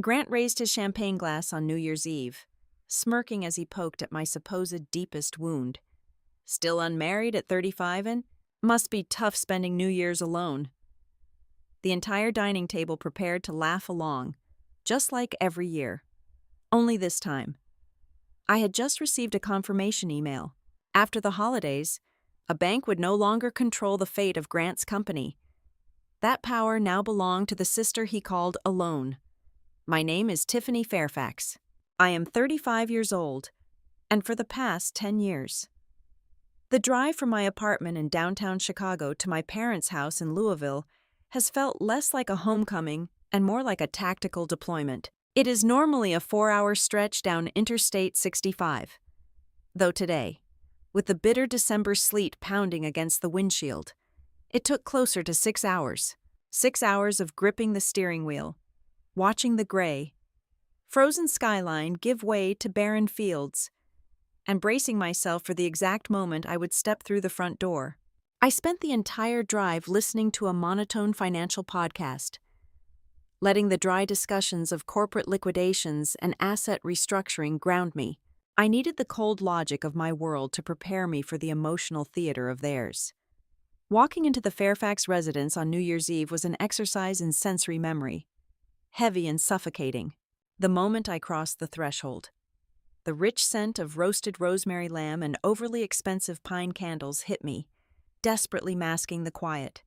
Grant raised his champagne glass on New Year's Eve, smirking as he poked at my supposed deepest wound. Still unmarried at 35 and must be tough spending New Year's alone. The entire dining table prepared to laugh along, just like every year. Only this time, I had just received a confirmation email. After the holidays, a bank would no longer control the fate of Grant's company. That power now belonged to the sister he called alone. My name is Tiffany Fairfax. I am 35 years old, and for the past 10 years. The drive from my apartment in downtown Chicago to my parents' house in Louisville has felt less like a homecoming and more like a tactical deployment. It is normally a 4-hour stretch down Interstate 65. Though today, with the bitter December sleet pounding against the windshield, it took closer to 6 hours. 6 hours of gripping the steering wheel, watching the gray, frozen skyline give way to barren fields, and bracing myself for the exact moment I would step through the front door. I spent the entire drive listening to a monotone financial podcast, letting the dry discussions of corporate liquidations and asset restructuring ground me. I needed the cold logic of my world to prepare me for the emotional theater of theirs. Walking into the Fairfax residence on New Year's Eve was an exercise in sensory memory, heavy and suffocating, the moment I crossed the threshold. The rich scent of roasted rosemary lamb and overly expensive pine candles hit me, desperately masking the quiet,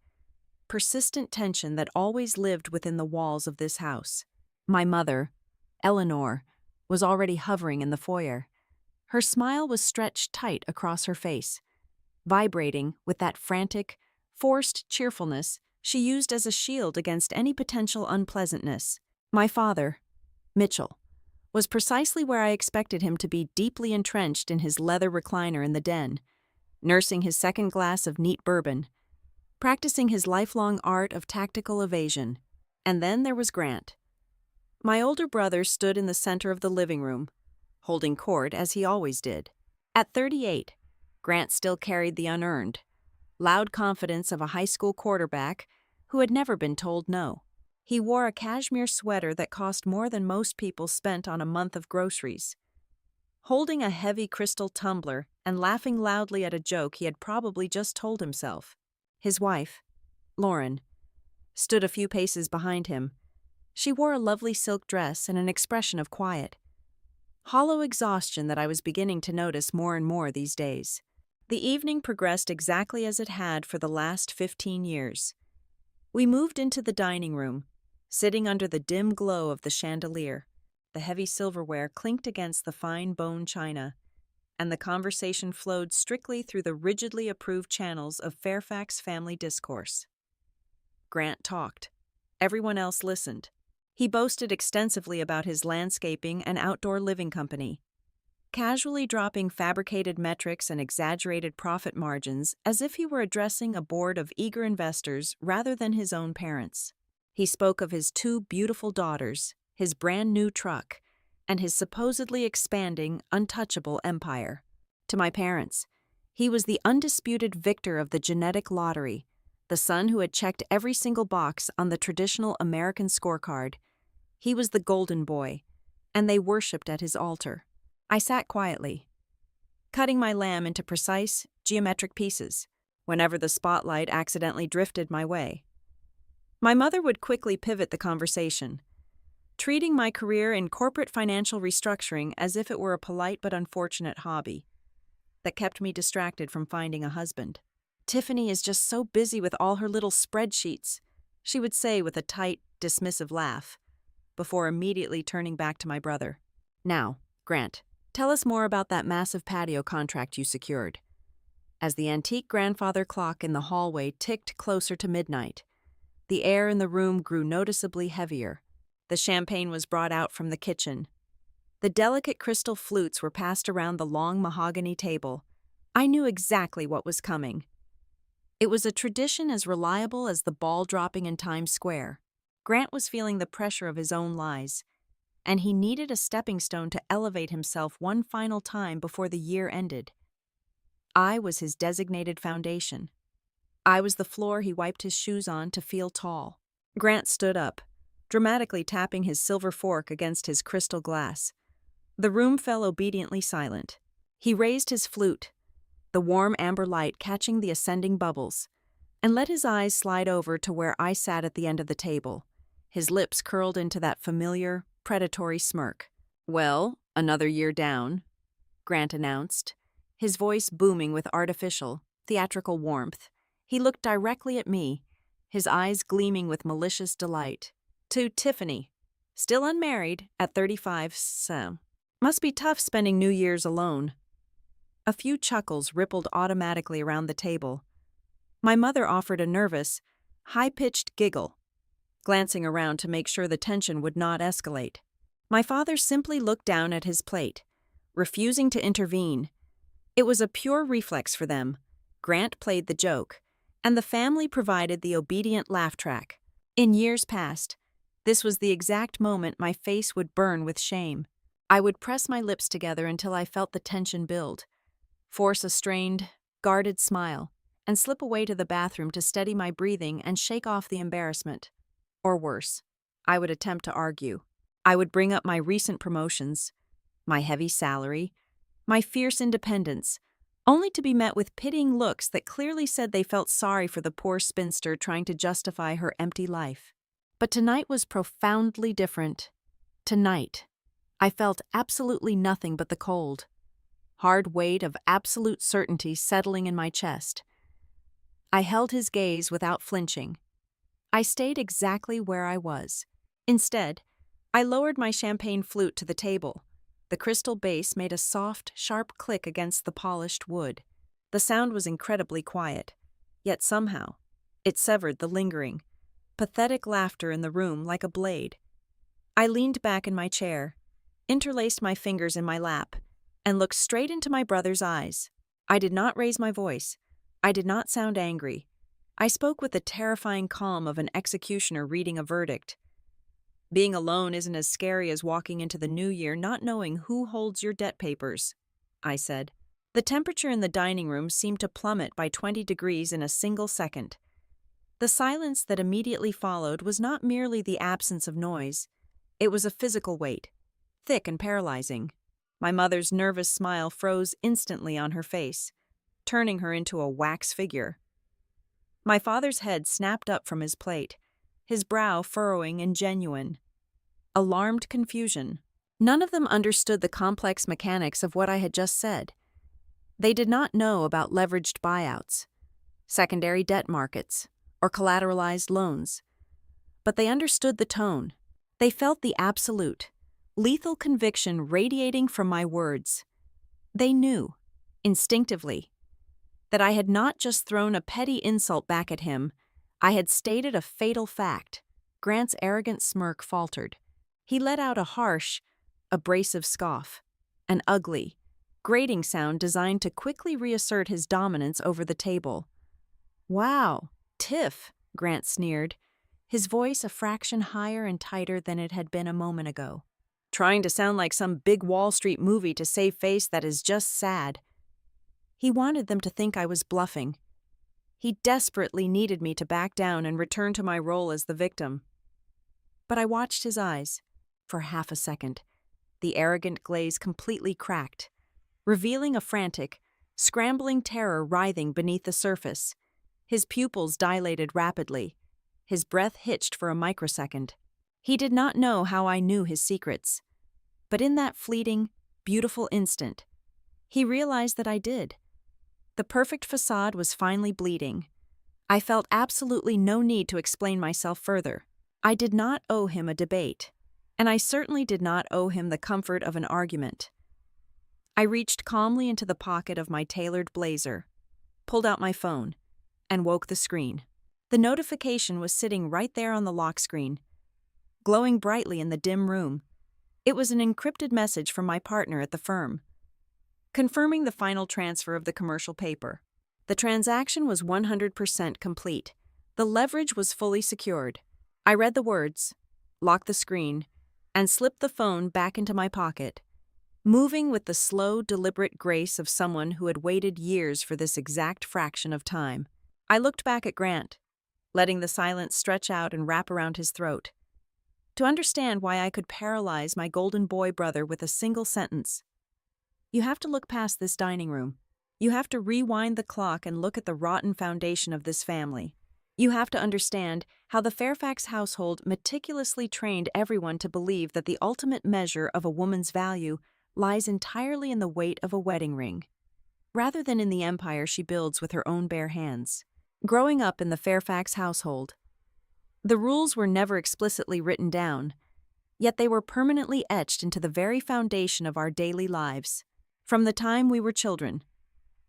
persistent tension that always lived within the walls of this house. My mother, Eleanor, was already hovering in the foyer. Her smile was stretched tight across her face, vibrating with that frantic, forced cheerfulness she used as a shield against any potential unpleasantness. My father, Mitchell, was precisely where I expected him to be, deeply entrenched in his leather recliner in the den, nursing his second glass of neat bourbon, practicing his lifelong art of tactical evasion. And then there was Grant. My older brother stood in the center of the living room, holding court as he always did. At 38, Grant still carried the unearned, loud confidence of a high school quarterback who had never been told no. He wore a cashmere sweater that cost more than most people spent on a month of groceries. Holding a heavy crystal tumbler and laughing loudly at a joke he had probably just told himself. His wife, Lauren, stood a few paces behind him. She wore a lovely silk dress and an expression of quiet, hollow exhaustion that I was beginning to notice more and more these days. The evening progressed exactly as it had for the last 15 years. We moved into the dining room, sitting under the dim glow of the chandelier. The heavy silverware clinked against the fine bone china, and the conversation flowed strictly through the rigidly approved channels of Fairfax family discourse. Grant talked. Everyone else listened. He boasted extensively about his landscaping and outdoor living company, casually dropping fabricated metrics and exaggerated profit margins as if he were addressing a board of eager investors rather than his own parents. He spoke of his 2 beautiful daughters, his brand-new truck, and his supposedly expanding, untouchable empire. To my parents, he was the undisputed victor of the genetic lottery, the son who had checked every single box on the traditional American scorecard. He was the golden boy, and they worshipped at his altar. I sat quietly, cutting my lamb into precise, geometric pieces whenever the spotlight accidentally drifted my way. My mother would quickly pivot the conversation, treating my career in corporate financial restructuring as if it were a polite but unfortunate hobby that kept me distracted from finding a husband. "Tiffany is just so busy with all her little spreadsheets," she would say with a tight, dismissive laugh, before immediately turning back to my brother. "Now, Grant, tell us more about that massive patio contract you secured." As the antique grandfather clock in the hallway ticked closer to midnight, the air in the room grew noticeably heavier. The champagne was brought out from the kitchen. The delicate crystal flutes were passed around the long mahogany table. I knew exactly what was coming. It was a tradition as reliable as the ball dropping in Times Square. Grant was feeling the pressure of his own lies, and he needed a stepping stone to elevate himself one final time before the year ended. I was his designated foundation. I was the floor he wiped his shoes on to feel tall. Grant stood up, dramatically tapping his silver fork against his crystal glass. The room fell obediently silent. He raised his flute, the warm amber light catching the ascending bubbles, and let his eyes slide over to where I sat at the end of the table, his lips curled into that familiar, predatory smirk. "Well, another year down," Grant announced, his voice booming with artificial, theatrical warmth. He looked directly at me, his eyes gleaming with malicious delight. "To Tiffany. Still unmarried, at 35, so. Must be tough spending New Year's alone." A few chuckles rippled automatically around the table. My mother offered a nervous, high-pitched giggle, glancing around to make sure the tension would not escalate. My father simply looked down at his plate, refusing to intervene. It was a pure reflex for them. Grant played the joke, and the family provided the obedient laugh track. In years past, this was the exact moment my face would burn with shame. I would press my lips together until I felt the tension build, force a strained, guarded smile, and slip away to the bathroom to steady my breathing and shake off the embarrassment. Or worse, I would attempt to argue. I would bring up my recent promotions, my heavy salary, my fierce independence, only to be met with pitying looks that clearly said they felt sorry for the poor spinster trying to justify her empty life. But tonight was profoundly different. Tonight, I felt absolutely nothing but the cold, hard weight of absolute certainty settling in my chest. I held his gaze without flinching. I stayed exactly where I was. Instead, I lowered my champagne flute to the table. The crystal base made a soft, sharp click against the polished wood. The sound was incredibly quiet, yet somehow, it severed the lingering, pathetic laughter in the room like a blade. I leaned back in my chair, interlaced my fingers in my lap, and looked straight into my brother's eyes. I did not raise my voice. I did not sound angry. I spoke with the terrifying calm of an executioner reading a verdict. "Being alone isn't as scary as walking into the new year not knowing who holds your debt papers," I said. The temperature in the dining room seemed to plummet by 20 degrees in a single second. The silence that immediately followed was not merely the absence of noise. It was a physical weight, thick and paralyzing. My mother's nervous smile froze instantly on her face, turning her into a wax figure. My father's head snapped up from his plate, his brow furrowing in genuine, alarmed confusion. None of them understood the complex mechanics of what I had just said. They did not know about leveraged buyouts, secondary debt markets, or collateralized loans. But they understood the tone. They felt the absolute, lethal conviction radiating from my words. They knew, instinctively, that I had not just thrown a petty insult back at him, I had stated a fatal fact. Grant's arrogant smirk faltered. He let out a harsh, abrasive scoff, an ugly, grating sound designed to quickly reassert his dominance over the table. "Wow, Tiff," Grant sneered, his voice a fraction higher and tighter than it had been a moment ago. "Trying to sound like some big Wall Street movie to save face that is just sad." He wanted them to think I was bluffing. He desperately needed me to back down and return to my role as the victim. But I watched his eyes. For half a second, the arrogant glaze completely cracked, revealing a frantic, scrambling terror writhing beneath the surface. His pupils dilated rapidly, his breath hitched for a microsecond. He did not know how I knew his secrets. But in that fleeting, beautiful instant, he realized that I did. The perfect facade was finally bleeding. I felt absolutely no need to explain myself further. I did not owe him a debate, and I certainly did not owe him the comfort of an argument. I reached calmly into the pocket of my tailored blazer, pulled out my phone, and woke the screen. The notification was sitting right there on the lock screen, glowing brightly in the dim room. It was an encrypted message from my partner at the firm, confirming the final transfer of the commercial paper. The transaction was 100% complete. The leverage was fully secured. I read the words, locked the screen, and slipped the phone back into my pocket, moving with the slow, deliberate grace of someone who had waited years for this exact fraction of time. I looked back at Grant, letting the silence stretch out and wrap around his throat. to understand why I could paralyze my golden boy brother with a single sentence. You have to look past this dining room. You have to rewind the clock and look at the rotten foundation of this family. You have to understand how the Fairfax household meticulously trained everyone to believe that the ultimate measure of a woman's value lies entirely in the weight of a wedding ring, rather than in the empire she builds with her own bare hands. Growing up in the Fairfax household, the rules were never explicitly written down, yet they were permanently etched into the very foundation of our daily lives. From the time we were children,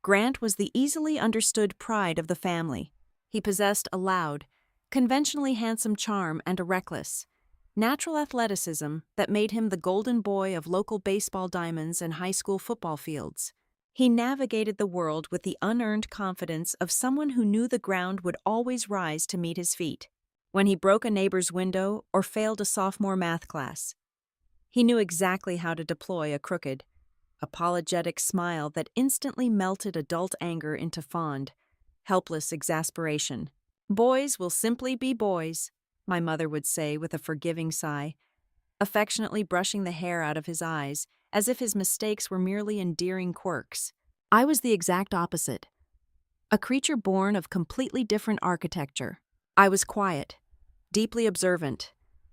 Grant was the easily understood pride of the family. He possessed a loud, conventionally handsome charm and a reckless, natural athleticism that made him the golden boy of local baseball diamonds and high school football fields. He navigated the world with the unearned confidence of someone who knew the ground would always rise to meet his feet. When he broke a neighbor's window or failed a sophomore math class, he knew exactly how to deploy a crooked, apologetic smile that instantly melted adult anger into fond, helpless exasperation. "Boys will simply be boys," my mother would say with a forgiving sigh, affectionately brushing the hair out of his eyes as if his mistakes were merely endearing quirks. I was the exact opposite, a creature born of completely different architecture. I was quiet, deeply observant,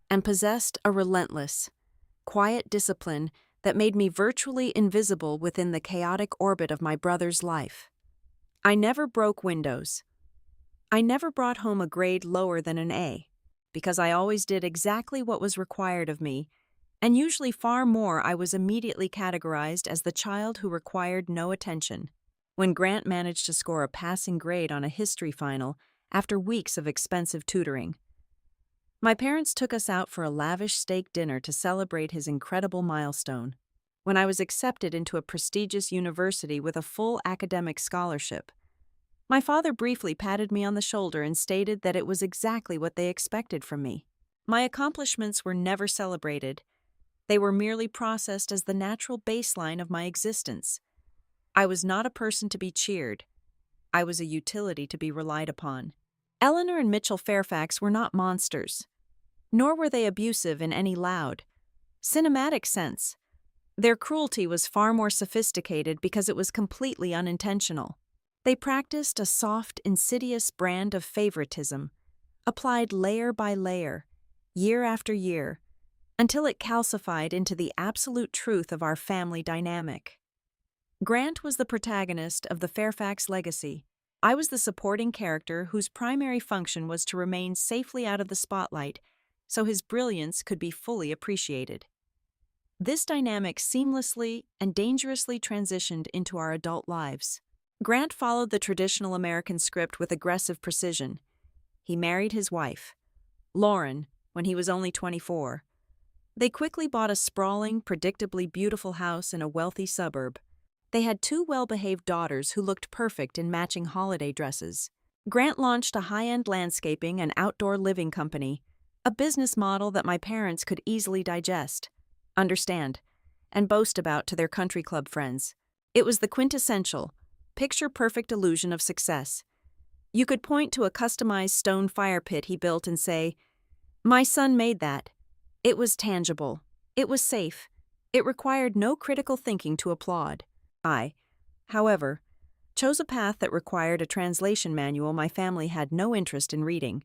and possessed a relentless, quiet discipline that made me virtually invisible within the chaotic orbit of my brother's life. I never broke windows. I never brought home a grade lower than an A, because I always did exactly what was required of me, and usually far more. I was immediately categorized as the child who required no attention. When Grant managed to score a passing grade on a history final after weeks of expensive tutoring, my parents took us out for a lavish steak dinner to celebrate his incredible milestone. When I was accepted into a prestigious university with a full academic scholarship, my father briefly patted me on the shoulder and stated that it was exactly what they expected from me. My accomplishments were never celebrated. They were merely processed as the natural baseline of my existence. I was not a person to be cheered. I was a utility to be relied upon. Eleanor and Mitchell Fairfax were not monsters, nor were they abusive in any loud, cinematic sense. Their cruelty was far more sophisticated because it was completely unintentional. They practiced a soft, insidious brand of favoritism, applied layer by layer, year after year, until it calcified into the absolute truth of our family dynamic. Grant was the protagonist of the Fairfax legacy. I was the supporting character whose primary function was to remain safely out of the spotlight so his brilliance could be fully appreciated. This dynamic seamlessly and dangerously transitioned into our adult lives. Grant followed the traditional American script with aggressive precision. He married his wife, Lauren, when he was only 24. They quickly bought a sprawling, predictably beautiful house in a wealthy suburb. They had two well-behaved daughters who looked perfect in matching holiday dresses. Grant launched a high-end landscaping and outdoor living company, a business model that my parents could easily digest, understand, and boast about to their country club friends. It was the quintessential, picture-perfect illusion of success. You could point to a customized stone fire pit he built and say, "My son made that." It was tangible. It was safe. It required no critical thinking to applaud. I, however, chose a path that required a translation manual my family had no interest in reading.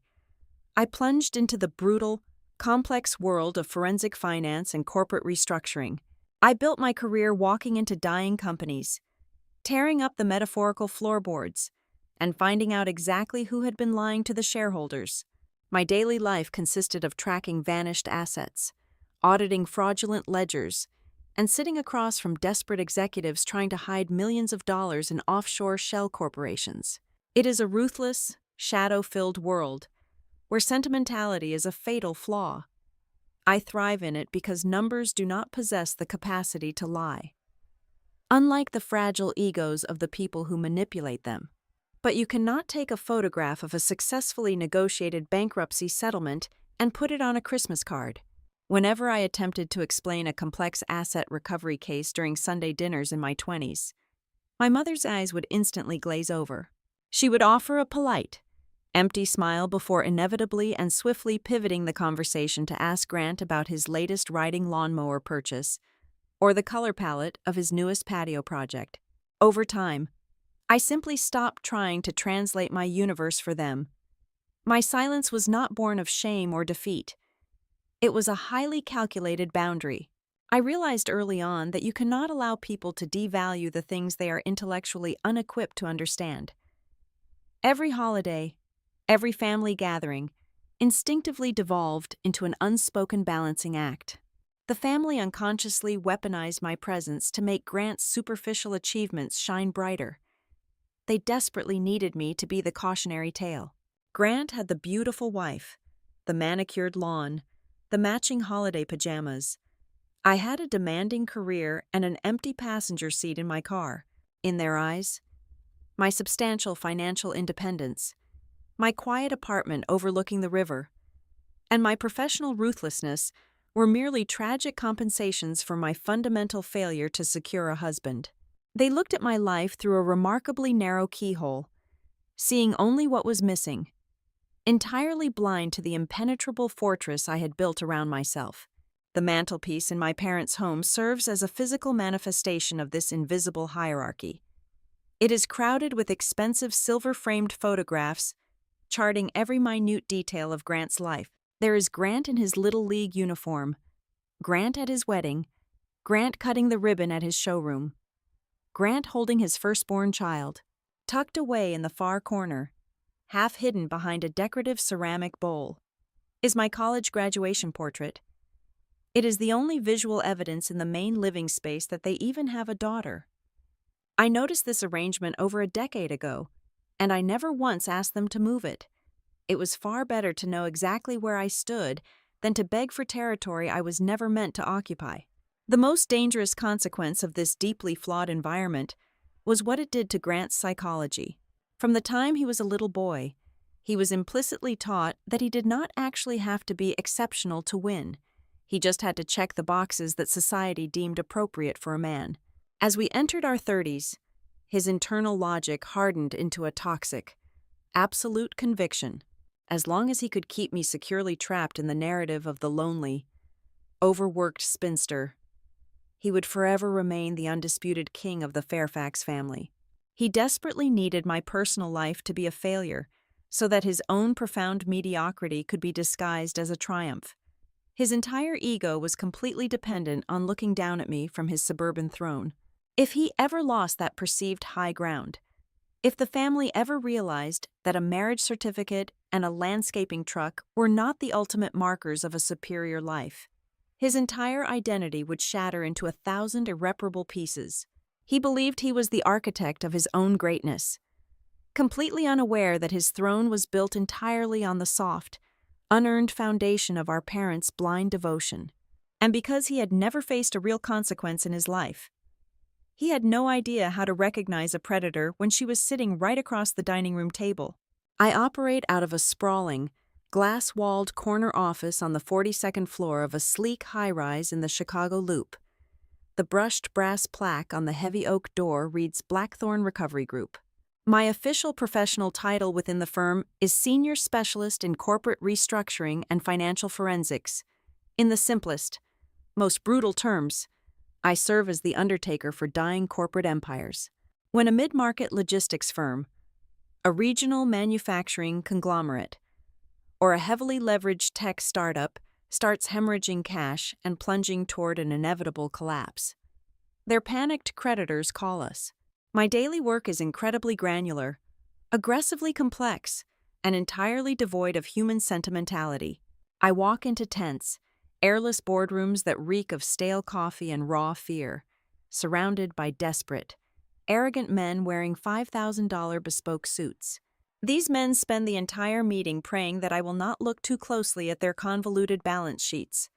I plunged into the brutal, complex world of forensic finance and corporate restructuring. I built my career walking into dying companies, tearing up the metaphorical floorboards, and finding out exactly who had been lying to the shareholders. My daily life consisted of tracking vanished assets, auditing fraudulent ledgers, and sitting across from desperate executives trying to hide millions of dollars in offshore shell corporations. It is a ruthless, shadow-filled world where sentimentality is a fatal flaw. I thrive in it because numbers do not possess the capacity to lie, unlike the fragile egos of the people who manipulate them. But you cannot take a photograph of a successfully negotiated bankruptcy settlement and put it on a Christmas card. Whenever I attempted to explain a complex asset recovery case during Sunday dinners in my 20s, my mother's eyes would instantly glaze over. She would offer a polite, Empty smile before inevitably and swiftly pivoting the conversation to ask Grant about his latest riding lawnmower purchase or the color palette of his newest patio project. Over time, I simply stopped trying to translate my universe for them. My silence was not born of shame or defeat. It was a highly calculated boundary. I realized early on that you cannot allow people to devalue the things they are intellectually unequipped to understand. Every holiday, every family gathering, instinctively devolved into an unspoken balancing act. The family unconsciously weaponized my presence to make Grant's superficial achievements shine brighter. They desperately needed me to be the cautionary tale. Grant had the beautiful wife, the manicured lawn, the matching holiday pajamas. I had a demanding career and an empty passenger seat in my car. In their eyes, my substantial financial independence, my quiet apartment overlooking the river, and my professional ruthlessness were merely tragic compensations for my fundamental failure to secure a husband. They looked at my life through a remarkably narrow keyhole, seeing only what was missing, entirely blind to the impenetrable fortress I had built around myself. The mantelpiece in my parents' home serves as a physical manifestation of this invisible hierarchy. It is crowded with expensive silver-framed photographs charting every minute detail of Grant's life. There is Grant in his Little League uniform, Grant at his wedding, Grant cutting the ribbon at his showroom, Grant holding his firstborn child, tucked away in the far corner, half hidden behind a decorative ceramic bowl, is my college graduation portrait. It is the only visual evidence in the main living space that they even have a daughter. I noticed this arrangement over a decade ago, and I never once asked them to move it. It was far better to know exactly where I stood than to beg for territory I was never meant to occupy. The most dangerous consequence of this deeply flawed environment was what it did to Grant's psychology. From the time he was a little boy, he was implicitly taught that he did not actually have to be exceptional to win. He just had to check the boxes that society deemed appropriate for a man. As we entered our 30s, his internal logic hardened into a toxic, absolute conviction. As long as he could keep me securely trapped in the narrative of the lonely, overworked spinster, he would forever remain the undisputed king of the Fairfax family. He desperately needed my personal life to be a failure, so that his own profound mediocrity could be disguised as a triumph. His entire ego was completely dependent on looking down at me from his suburban throne. If he ever lost that perceived high ground, if the family ever realized that a marriage certificate and a landscaping truck were not the ultimate markers of a superior life, his entire identity would shatter into 1,000 irreparable pieces. He believed he was the architect of his own greatness, completely unaware that his throne was built entirely on the soft, unearned foundation of our parents' blind devotion. And because he had never faced a real consequence in his life, he had no idea how to recognize a predator when she was sitting right across the dining room table. I operate out of a sprawling, glass-walled corner office on the 42nd floor of a sleek high-rise in the Chicago Loop. The brushed brass plaque on the heavy oak door reads Blackthorn Recovery Group. My official professional title within the firm is Senior Specialist in Corporate Restructuring and Financial Forensics. In the simplest, most brutal terms, I serve as the undertaker for dying corporate empires. When a mid-market logistics firm, a regional manufacturing conglomerate, or a heavily leveraged tech startup starts hemorrhaging cash and plunging toward an inevitable collapse, their panicked creditors call us. My daily work is incredibly granular, aggressively complex, and entirely devoid of human sentimentality. I walk into tense, airless boardrooms that reek of stale coffee and raw fear, surrounded by desperate, arrogant men wearing $5,000 bespoke suits. These men spend the entire meeting praying that I will not look too closely at their convoluted balance sheets.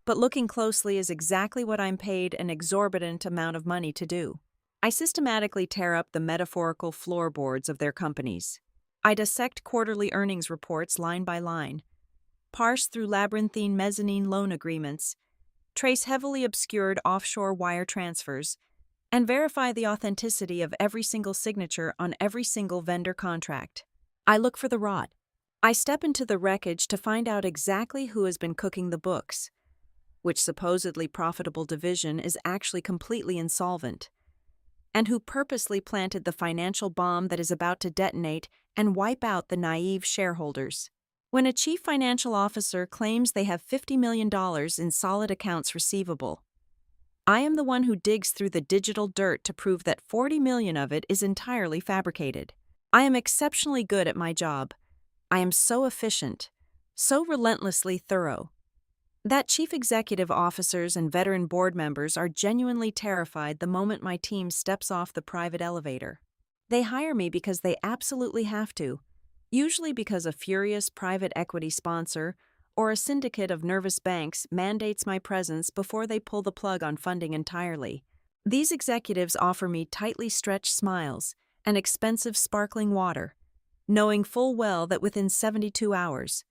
But looking closely is exactly what I'm paid an exorbitant amount of money to do. I systematically tear up the metaphorical floorboards of their companies. I dissect quarterly earnings reports line by line, parse through labyrinthine mezzanine loan agreements, trace heavily obscured offshore wire transfers, and verify the authenticity of every single signature on every single vendor contract. I look for the rot. I step into the wreckage to find out exactly who has been cooking the books, which supposedly profitable division is actually completely insolvent, and who purposely planted the financial bomb that is about to detonate and wipe out the naive shareholders. When a chief financial officer claims they have $50 million in solid accounts receivable, I am the one who digs through the digital dirt to prove that 40 million of it is entirely fabricated. I am exceptionally good at my job. I am so efficient, so relentlessly thorough, that chief executive officers and veteran board members are genuinely terrified the moment my team steps off the private elevator. They hire me because they absolutely have to, usually because a furious private equity sponsor or a syndicate of nervous banks mandates my presence before they pull the plug on funding entirely. These executives offer me tightly stretched smiles and expensive sparkling water, knowing full well that within 72 hours,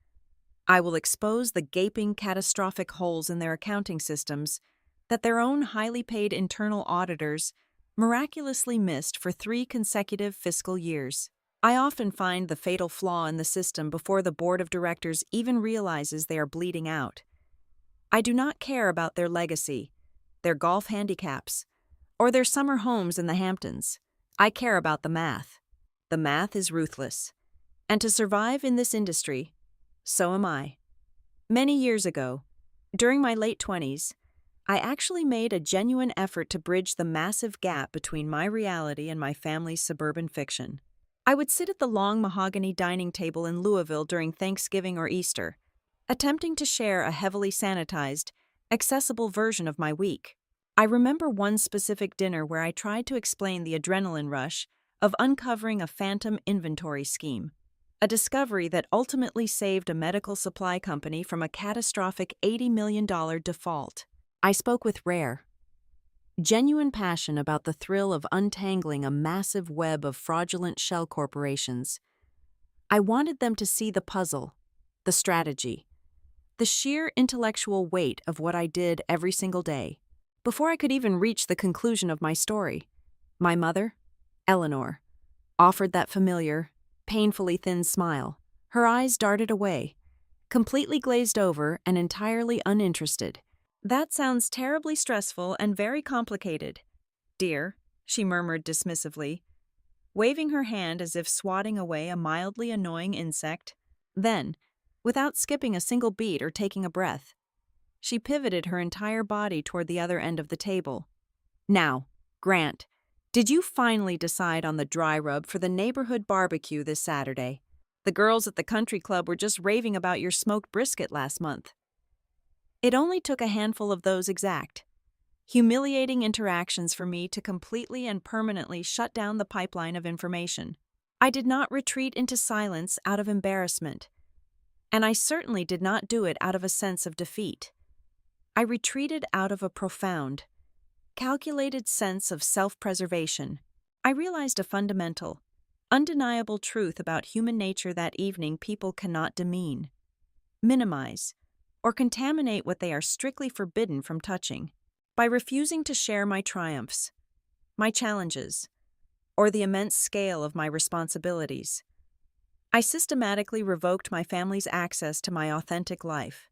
I will expose the gaping catastrophic holes in their accounting systems that their own highly paid internal auditors miraculously missed for 3 consecutive fiscal years. I often find the fatal flaw in the system before the board of directors even realizes they are bleeding out. I do not care about their legacy, their golf handicaps, or their summer homes in the Hamptons. I care about the math. The math is ruthless. And to survive in this industry, so am I. Many years ago, during my late 20s, I actually made a genuine effort to bridge the massive gap between my reality and my family's suburban fiction. I would sit at the long mahogany dining table in Louisville during Thanksgiving or Easter, attempting to share a heavily sanitized, accessible version of my week. I remember one specific dinner where I tried to explain the adrenaline rush of uncovering a phantom inventory scheme, a discovery that ultimately saved a medical supply company from a catastrophic $80 million default. I spoke with rare, genuine passion about the thrill of untangling a massive web of fraudulent shell corporations. I wanted them to see the puzzle, the strategy, the sheer intellectual weight of what I did every single day. Before I could even reach the conclusion of my story, my mother, Eleanor, offered that familiar, painfully thin smile. Her eyes darted away, completely glazed over and entirely uninterested. "That sounds terribly stressful and very complicated, dear," she murmured dismissively, waving her hand as if swatting away a mildly annoying insect. Then, without skipping a single beat or taking a breath, she pivoted her entire body toward the other end of the table. "Now, Grant, did you finally decide on the dry rub for the neighborhood barbecue this Saturday? The girls at the country club were just raving about your smoked brisket last month." It only took a handful of those exact, humiliating interactions for me to completely and permanently shut down the pipeline of information. I did not retreat into silence out of embarrassment, and I certainly did not do it out of a sense of defeat. I retreated out of a profound, calculated sense of self-preservation. I realized a fundamental, undeniable truth about human nature that evening: people cannot demean, minimize, or contaminate what they are strictly forbidden from touching. By refusing to share my triumphs, my challenges, or the immense scale of my responsibilities, I systematically revoked my family's access to my authentic life.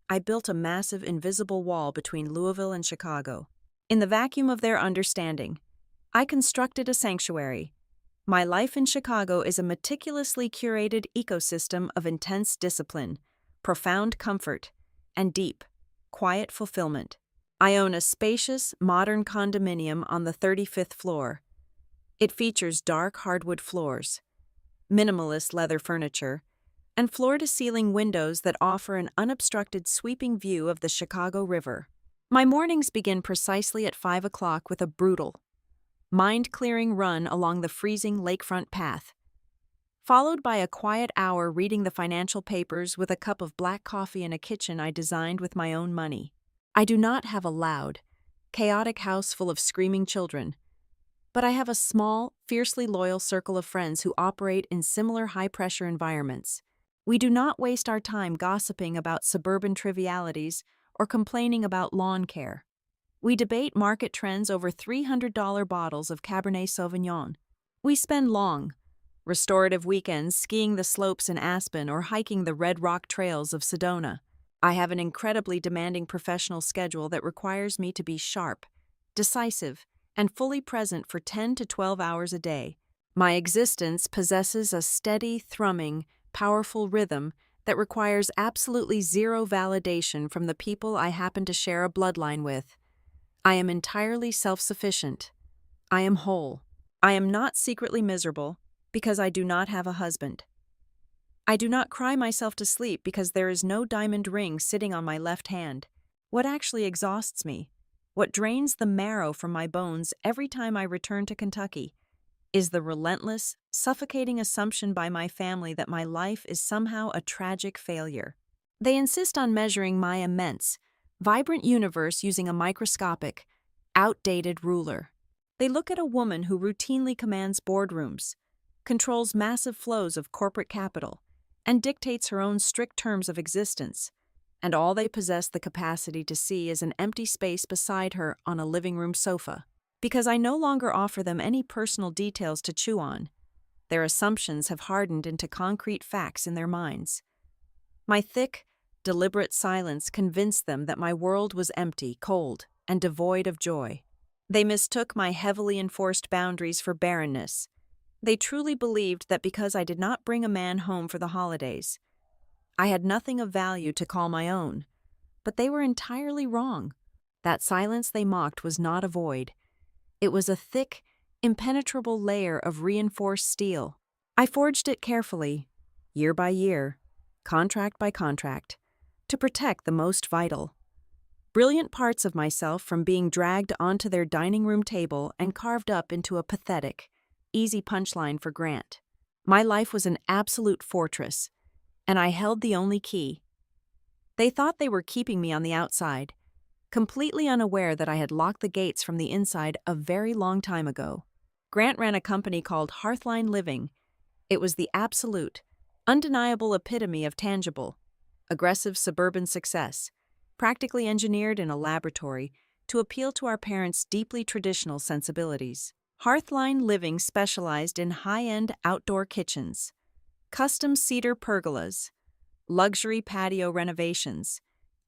I built a massive invisible wall between Louisville and Chicago. In the vacuum of their understanding, I constructed a sanctuary. My life in Chicago is a meticulously curated ecosystem of intense discipline, profound comfort, and deep, quiet fulfillment. I own a spacious, modern condominium on the 35th floor. It features dark hardwood floors, minimalist leather furniture, and floor-to-ceiling windows that offer an unobstructed sweeping view of the Chicago River. My mornings begin precisely at 5 o'clock with a brutal, mind-clearing run along the freezing lakefront path, followed by a quiet hour reading the financial papers with a cup of black coffee in a kitchen I designed with my own money. I do not have a loud, chaotic house full of screaming children, but I have a small, fiercely loyal circle of friends who operate in similar high-pressure environments. We do not waste our time gossiping about suburban trivialities or complaining about lawn care. We debate market trends over $300 bottles of Cabernet Sauvignon. We spend long, restorative weekends skiing the slopes in Aspen or hiking the red rock trails of Sedona. I have an incredibly demanding professional schedule that requires me to be sharp, decisive, and fully present for 10 to 12 hours a day. My existence possesses a steady, thrumming, powerful rhythm that requires absolutely zero validation from the people I happen to share a bloodline with. I am entirely self-sufficient. I am whole. I am not secretly miserable because I do not have a husband. I do not cry myself to sleep because there is no diamond ring sitting on my left hand. What actually exhausts me, what drains the marrow from my bones every time I return to Kentucky, is the relentless, suffocating assumption by my family that my life is somehow a tragic failure. They insist on measuring my immense, vibrant universe using a microscopic, outdated ruler. They look at a woman who routinely commands boardrooms, controls massive flows of corporate capital, and dictates her own strict terms of existence, and all they possess the capacity to see is an empty space beside her on a living room sofa. Because I no longer offer them any personal details to chew on, their assumptions have hardened into concrete facts in their minds. My thick, deliberate silence convinced them that my world was empty, cold, and devoid of joy. They mistook my heavily enforced boundaries for barrenness. They truly believed that because I did not bring a man home for the holidays, I had nothing of value to call my own. But they were entirely wrong. That silence they mocked was not a void. It was a thick, impenetrable layer of reinforced steel. I forged it carefully, year by year, contract by contract, to protect the most vital. Brilliant parts of myself from being dragged onto their dining room table and carved up into a pathetic, easy punchline for Grant. My life was an absolute fortress, and I held the only key. They thought they were keeping me on the outside, completely unaware that I had locked the gates from the inside a very long time ago. Grant ran a company called Hearthline Living. It was the absolute, undeniable epitome of tangible, aggressive suburban success, practically engineered in a laboratory to appeal to our parents' deeply traditional sensibilities. Hearthline Living specialized in high-end outdoor kitchens, custom cedar pergolas, luxury patio renovations,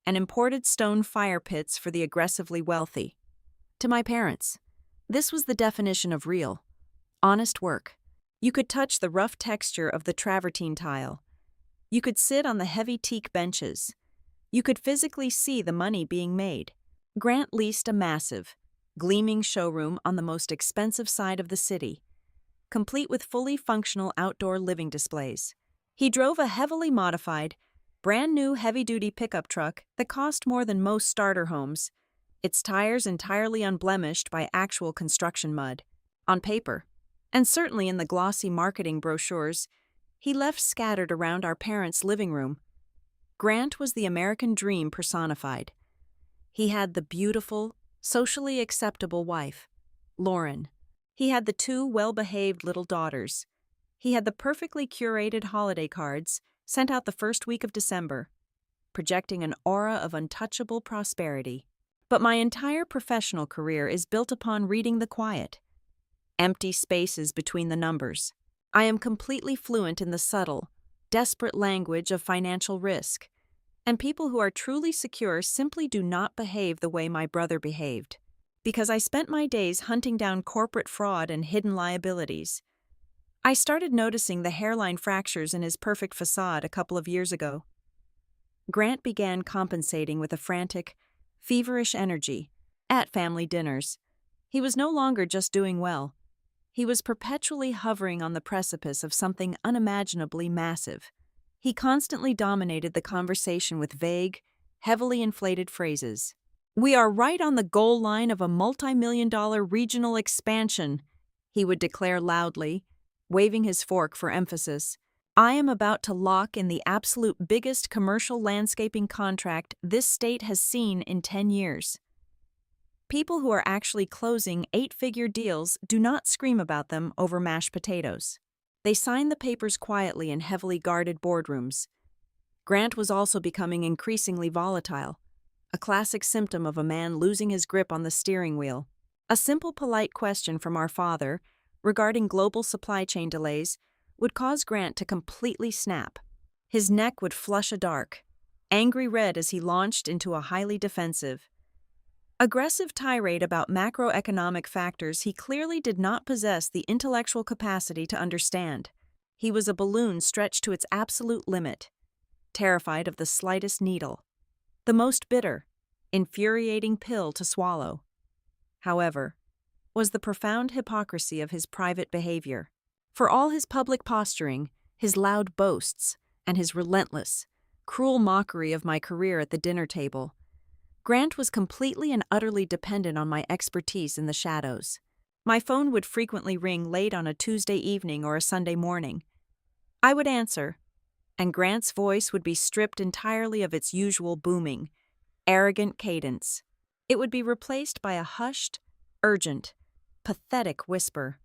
and imported stone fire pits for the aggressively wealthy. To my parents, this was the definition of real, honest work. You could touch the rough texture of the travertine tile. You could sit on the heavy teak benches. You could physically see the money being made. Grant leased a massive, gleaming showroom on the most expensive side of the city, complete with fully functional outdoor living displays. He drove a heavily modified, brand-new heavy-duty pickup truck that cost more than most starter homes, its tires entirely unblemished by actual construction mud. On paper, and certainly in the glossy marketing brochures he left scattered around our parents' living room, Grant was the American dream personified. He had the beautiful, socially acceptable wife, Lauren. He had the two well-behaved little daughters. He had the perfectly curated holiday cards sent out the first week of December, projecting an aura of untouchable prosperity. But my entire professional career is built upon reading the quiet, empty spaces between the numbers. I am completely fluent in the subtle, desperate language of financial risk, and people who are truly secure simply do not behave the way my brother behaved. Because I spent my days hunting down corporate fraud and hidden liabilities, I started noticing the hairline fractures in his perfect facade a couple of years ago. Grant began compensating with a frantic, feverish energy at family dinners. He was no longer just doing well. He was perpetually hovering on the precipice of something unimaginably massive. He constantly dominated the conversation with vague, heavily inflated phrases. "We are right on the goal line of a multi-million-dollar regional expansion," he would declare loudly, waving his fork for emphasis. "I am about to lock in the absolute biggest commercial landscaping contract this state has seen in 10 years. People who are actually closing 8-figure deals do not scream about them over mashed potatoes. They sign the papers quietly in heavily guarded boardrooms. Grant was also becoming increasingly volatile, a classic symptom of a man losing his grip on the steering wheel. A simple, polite question from our father regarding global supply chain delays would cause Grant to completely snap. His neck would flush a dark, angry red as he launched into a highly defensive, aggressive tirade about macroeconomic factors he clearly did not possess the intellectual capacity to understand. He was a balloon stretched to its absolute limit, terrified of the slightest needle, the most bitter, infuriating pill to swallow. However, was the profound hypocrisy of his private behavior. For all his public posturing, his loud boasts, and his relentless, cruel mockery of my career at the dinner table, Grant was completely and utterly dependent on my expertise in the shadows. My phone would frequently ring late on a Tuesday evening or a Sunday morning. I would answer, and Grant's voice would be stripped entirely of its usual booming, arrogant cadence. It would be replaced by a hushed, urgent, pathetic whisper.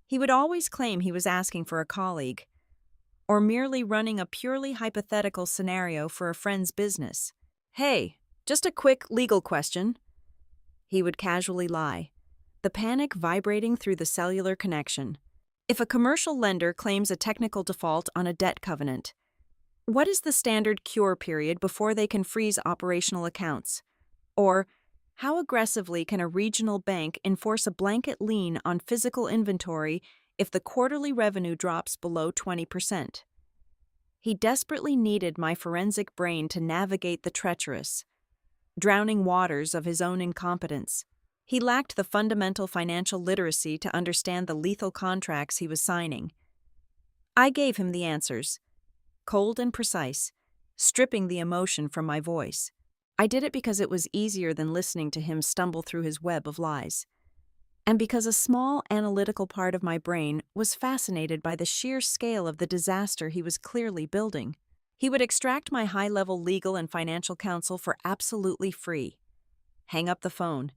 He would always claim he was asking for a colleague, or merely running a purely hypothetical scenario for a friend's business. "Hey, just a quick legal question," he would casually lie, the panic vibrating through the cellular connection. If a commercial lender claims a technical default on a debt covenant, what is the standard cure period before they can freeze operational accounts? Or, how aggressively can a regional bank enforce a blanket lien on physical inventory if the quarterly revenue drops below 20%? He desperately needed my forensic brain to navigate the treacherous, drowning waters of his own incompetence. He lacked the fundamental financial literacy to understand the lethal contracts he was signing. I gave him the answers, cold and precise, stripping the emotion from my voice. I did it because it was easier than listening to him stumble through his web of lies, and because a small analytical part of my brain was fascinated by the sheer scale of the disaster he was clearly building. He would extract my high-level legal and financial counsel for absolutely free, hang up the phone,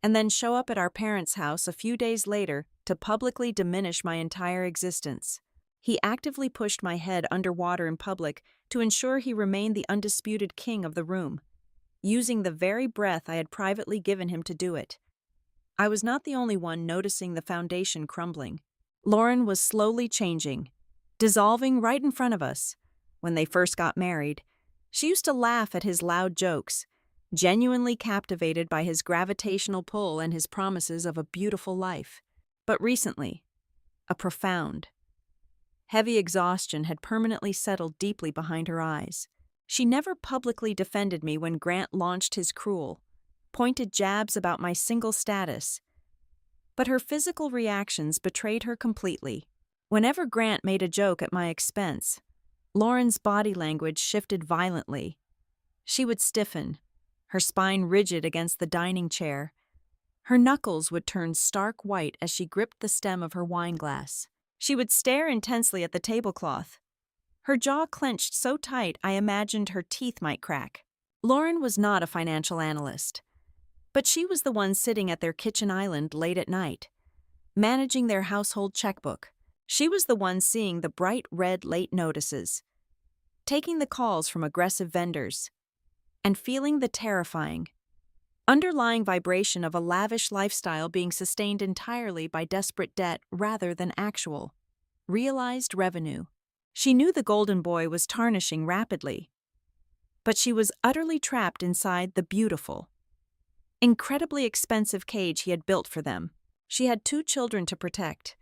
and then show up at our parents' house a few days later to publicly diminish my entire existence. He actively pushed my head underwater in public to ensure he remained the undisputed king of the room, using the very breath I had privately given him to do it. I was not the only one noticing the foundation crumbling. Lauren was slowly changing, dissolving right in front of us. When they first got married, she used to laugh at his loud jokes, genuinely captivated by his gravitational pull and his promises of a beautiful life. But recently, a profound, heavy exhaustion had permanently settled deeply behind her eyes. She never publicly defended me when Grant launched his cruel, pointed jabs about my single status, but her physical reactions betrayed her completely. Whenever Grant made a joke at my expense, Lauren's body language shifted violently. She would stiffen, her spine rigid against the dining chair. Her knuckles would turn stark white as she gripped the stem of her wine glass. She would stare intensely at the tablecloth, her jaw clenched so tight I imagined her teeth might crack. Lauren was not a financial analyst, but she was the one sitting at their kitchen island late at night, managing their household checkbook. She was the one seeing the bright red late notices, taking the calls from aggressive vendors, and feeling the terrifying, underlying vibration of a lavish lifestyle being sustained entirely by desperate debt rather than actual, realized revenue. She knew the golden boy was tarnishing rapidly, but she was utterly trapped inside the beautiful, incredibly expensive cage he had built for them. She had 2 children to protect,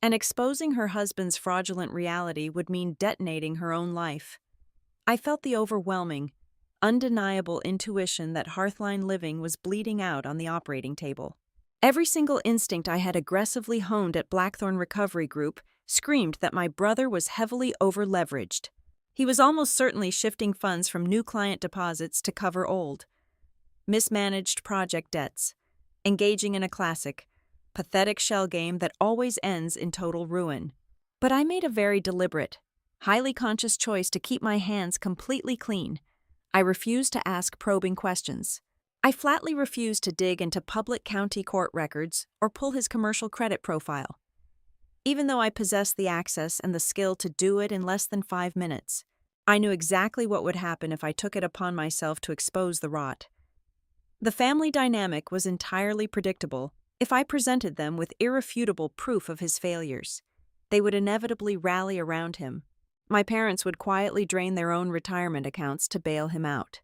and exposing her husband's fraudulent reality would mean detonating her own life. I felt the overwhelming, undeniable intuition that Hearthline living was bleeding out on the operating table. Every single instinct I had aggressively honed at Blackthorn Recovery Group screamed that my brother was heavily over-leveraged. He was almost certainly shifting funds from new client deposits to cover old, mismanaged project debts, engaging in a classic, pathetic shell game that always ends in total ruin. But I made a very deliberate, highly conscious choice to keep my hands completely clean. I refused to ask probing questions. I flatly refused to dig into public county court records or pull his commercial credit profile, even though I possessed the access and the skill to do it in less than 5 minutes. I knew exactly what would happen if I took it upon myself to expose the rot. The family dynamic was entirely predictable if I presented them with irrefutable proof of his failures. they would inevitably rally around him. My parents would quietly drain their own retirement accounts to bail him out,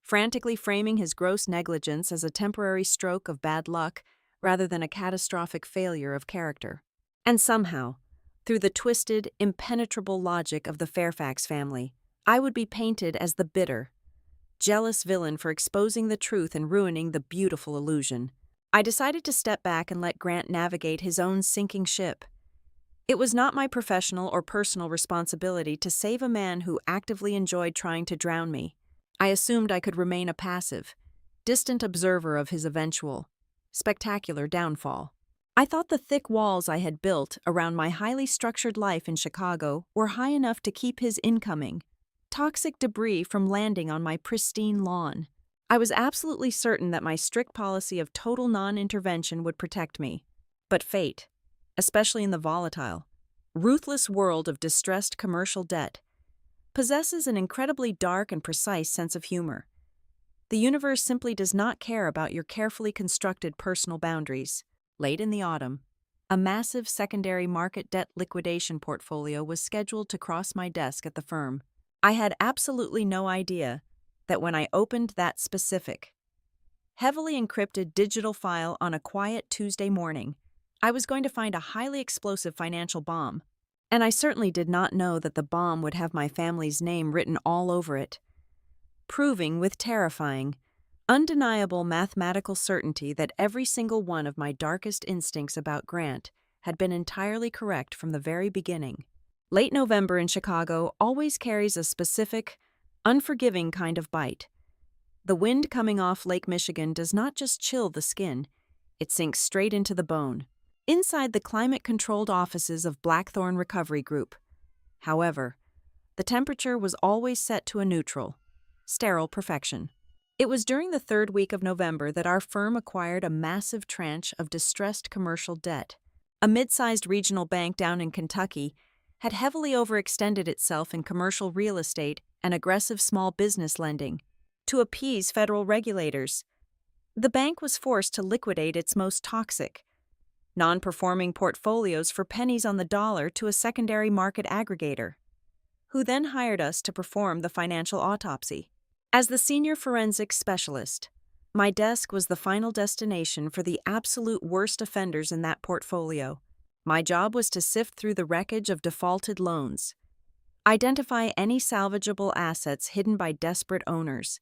frantically framing his gross negligence as a temporary stroke of bad luck rather than a catastrophic failure of character. And somehow, through the twisted, impenetrable logic of the Fairfax family, I would be painted as the bitter, jealous villain for exposing the truth and ruining the beautiful illusion. I decided to step back and let Grant navigate his own sinking ship. It was not my professional or personal responsibility to save a man who actively enjoyed trying to drown me. I assumed I could remain a passive, distant observer of his eventual, spectacular downfall. I thought the thick walls I had built around my highly structured life in Chicago were high enough to keep his incoming, toxic debris from landing on my pristine lawn. I was absolutely certain that my strict policy of total non-intervention would protect me. But fate, especially in the volatile, ruthless world of distressed commercial debt, possesses an incredibly dark and precise sense of humor. The universe simply does not care about your carefully constructed personal boundaries. Late in the autumn, a massive secondary market debt liquidation portfolio was scheduled to cross my desk at the firm. I had absolutely no idea that when I opened that specific, heavily encrypted digital file on a quiet Tuesday morning, I was going to find a highly explosive financial bomb. And I certainly did not know that the bomb would have my family's name written all over it, proving with terrifying, undeniable mathematical certainty that every single one of my darkest instincts about Grant had been entirely correct from the very beginning. Late November in Chicago always carries a specific, unforgiving kind of bite. The wind coming off Lake Michigan does not just chill the skin, it sinks straight into the bone. Inside the climate-controlled offices of Blackthorn Recovery Group, however, the temperature was always set to a neutral, sterile perfection. It was during the third week of November that our firm acquired a massive tranche of distressed commercial debt. A mid-sized regional bank down in Kentucky had heavily overextended itself in commercial real estate and aggressive small business lending. To appease federal regulators, the bank was forced to liquidate its most toxic, non-performing portfolios for pennies on the dollar to a secondary market aggregator, who then hired us to perform the financial autopsy. As the senior forensics specialist, my desk was the final destination for the absolute worst offenders in that portfolio. My job was to sift through the wreckage of defaulted loans, identify any salvageable assets hidden by desperate owners,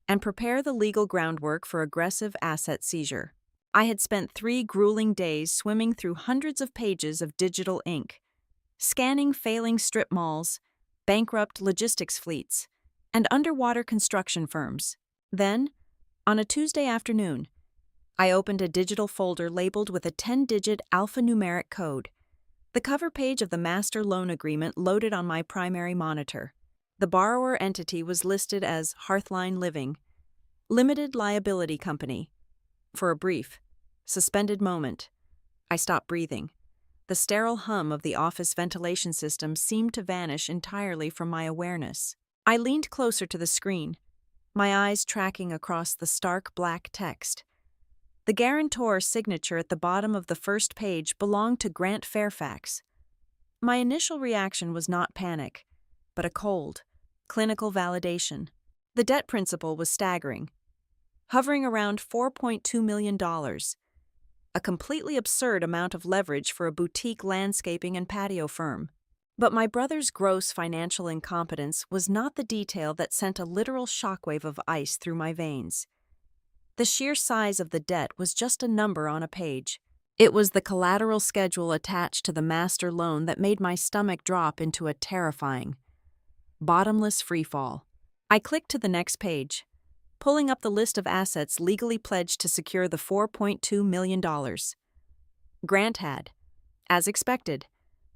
and prepare the legal groundwork for aggressive asset seizure. I had spent 3 grueling days swimming through hundreds of pages of digital ink, scanning failing strip malls, bankrupt logistics fleets, and underwater construction firms. Then, on a Tuesday afternoon, I opened a digital folder labeled with a 10-digit alphanumeric code. The cover page of the master loan agreement loaded on my primary monitor. The borrower entity was listed as Hearthline Living, Limited Liability Company. For a brief, suspended moment, I stopped breathing. The sterile hum of the office ventilation system seemed to vanish entirely from my awareness. I leaned closer to the screen, my eyes tracking across the stark black text. The guarantor signature at the bottom of the first page belonged to Grant Fairfax. My initial reaction was not panic, but a cold, clinical validation. The debt principal was staggering, hovering around $4.2 million, a completely absurd amount of leverage for a boutique landscaping and patio firm. But my brother's gross financial incompetence was not the detail that sent a literal shockwave of ice through my veins. The sheer size of the debt was just a number on a page. It was the collateral schedule attached to the master loan that made my stomach drop into a terrifying, bottomless freefall. I clicked to the next page, pulling up the list of assets legally pledged to secure the $4.2 million. Grant had, as expected,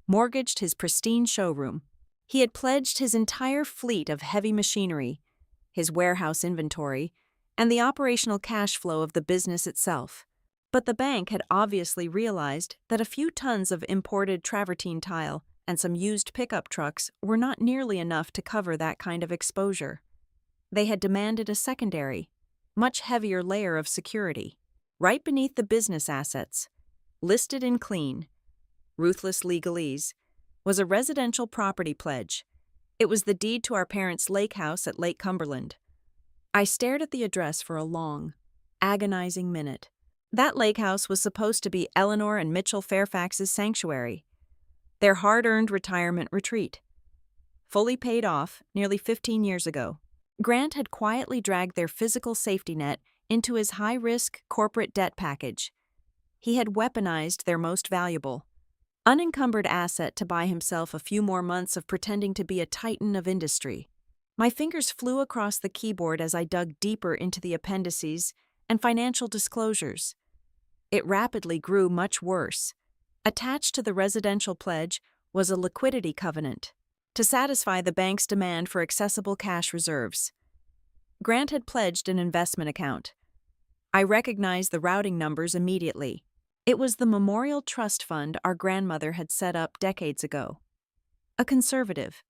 mortgaged his pristine showroom. He had pledged his entire fleet of heavy machinery, his warehouse inventory, and the operational cash flow of the business itself. But the bank had obviously realized that a few tons of imported travertine tile and some used pickup trucks were not nearly enough to cover that kind of exposure. They had demanded a secondary, much heavier layer of security. Right beneath the business assets, listed in clean, ruthless legalese, was a residential property pledge. It was the deed to our parents' lake house at Lake Cumberland. I stared at the address for a long, agonizing minute. That lake house was supposed to be Eleanor and Mitchell Fairfax's sanctuary, their hard-earned retirement retreat. Fully paid off nearly 15 years ago, Grant had quietly dragged their physical safety net into his high-risk corporate debt package. He had weaponized their most valuable, unencumbered asset to buy himself a few more months of pretending to be a titan of industry. My fingers flew across the keyboard as I dug deeper into the appendices and financial disclosures. It rapidly grew much worse. Attached to the residential pledge was a liquidity covenant to satisfy the bank's demand for accessible cash reserves. Grant had pledged an investment account. I recognized the routing numbers immediately. It was the memorial trust fund our grandmother had set up decades ago. A conservative,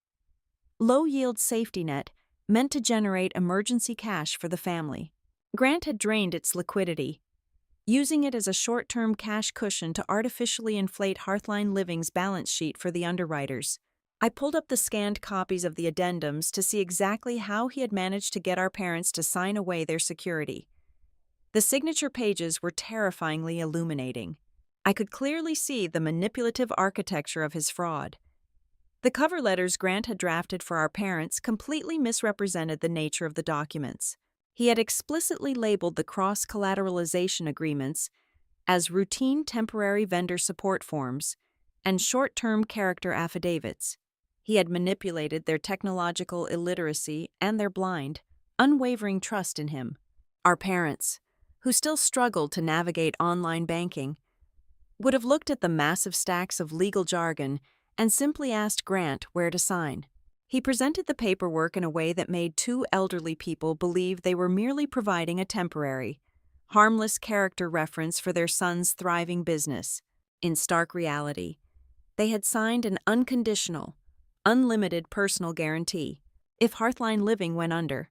low-yield safety net meant to generate emergency cash for the family. Grant had drained its liquidity, using it as a short-term cash cushion to artificially inflate Hearthline Living's balance sheet for the underwriters. I pulled up the scanned copies of the addendums to see exactly how he had managed to get our parents to sign away their security. The signature pages were terrifyingly illuminating. I could clearly see the manipulative architecture of his fraud. The cover letters Grant had drafted for our parents completely misrepresented the nature of the documents. He had explicitly labeled the cross-collateralization agreements as routine temporary vendor support forms and short-term character affidavits. He had manipulated their technological illiteracy and their blind, unwavering trust in him. Our parents, who still struggled to navigate online banking, would have looked at the massive stacks of legal jargon and simply asked Grant where to sign. He presented the paperwork in a way that made two elderly people believe they were merely providing a temporary, harmless character reference for their son's thriving business. In stark reality, they had signed an unconditional, unlimited personal guarantee if Hearthline Living went under.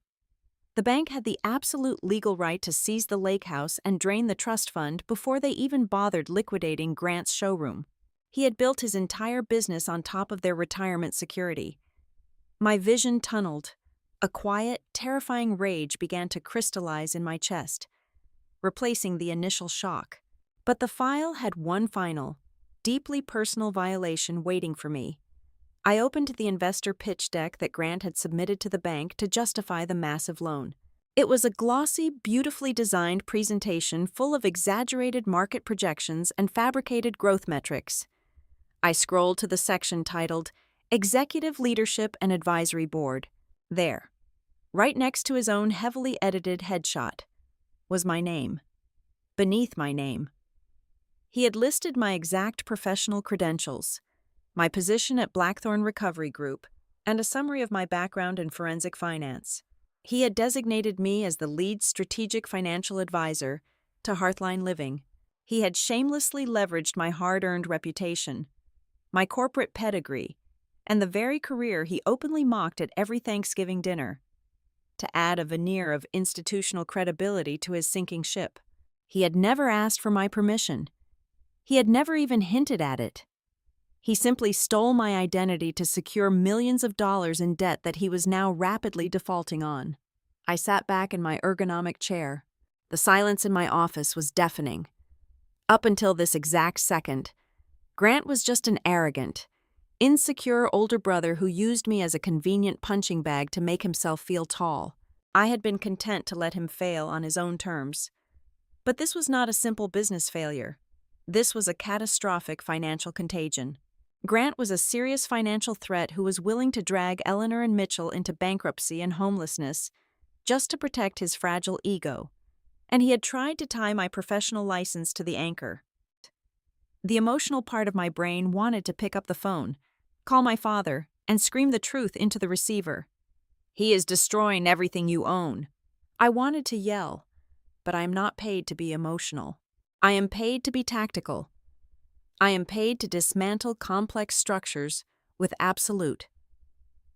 The bank had the absolute legal right to seize the lake house and drain the trust fund before they even bothered liquidating Grant's showroom. He had built his entire business on top of their retirement security. My vision tunneled. A quiet, terrifying rage began to crystallize in my chest, replacing the initial shock. But the file had one final, deeply personal violation waiting for me. I opened the investor pitch deck that Grant had submitted to the bank to justify the massive loan. It was a glossy, beautifully designed presentation full of exaggerated market projections and fabricated growth metrics. I scrolled to the section titled Executive Leadership and Advisory Board. There, right next to his own heavily edited headshot, was my name. Beneath my name, he had listed my exact professional credentials, my position at Blackthorn Recovery Group, and a summary of my background in forensic finance. He had designated me as the lead strategic financial advisor to Hearthline Living. He had shamelessly leveraged my hard-earned reputation, my corporate pedigree, and the very career he openly mocked at every Thanksgiving dinner, to add a veneer of institutional credibility to his sinking ship. He had never asked for my permission. He had never even hinted at it. He simply stole my identity to secure millions of dollars in debt that he was now rapidly defaulting on. I sat back in my ergonomic chair. The silence in my office was deafening. Up until this exact second, Grant was just an arrogant, insecure older brother who used me as a convenient punching bag to make himself feel tall. I had been content to let him fail on his own terms. But this was not a simple business failure. This was a catastrophic financial contagion. Grant was a serious financial threat who was willing to drag Eleanor and Mitchell into bankruptcy and homelessness just to protect his fragile ego, and he had tried to tie my professional license to the anchor. The emotional part of my brain wanted to pick up the phone, call my father, and scream the truth into the receiver. "He is destroying everything you own." I wanted to yell, but I am not paid to be emotional. I am paid to be tactical. I am paid to dismantle complex structures with absolute,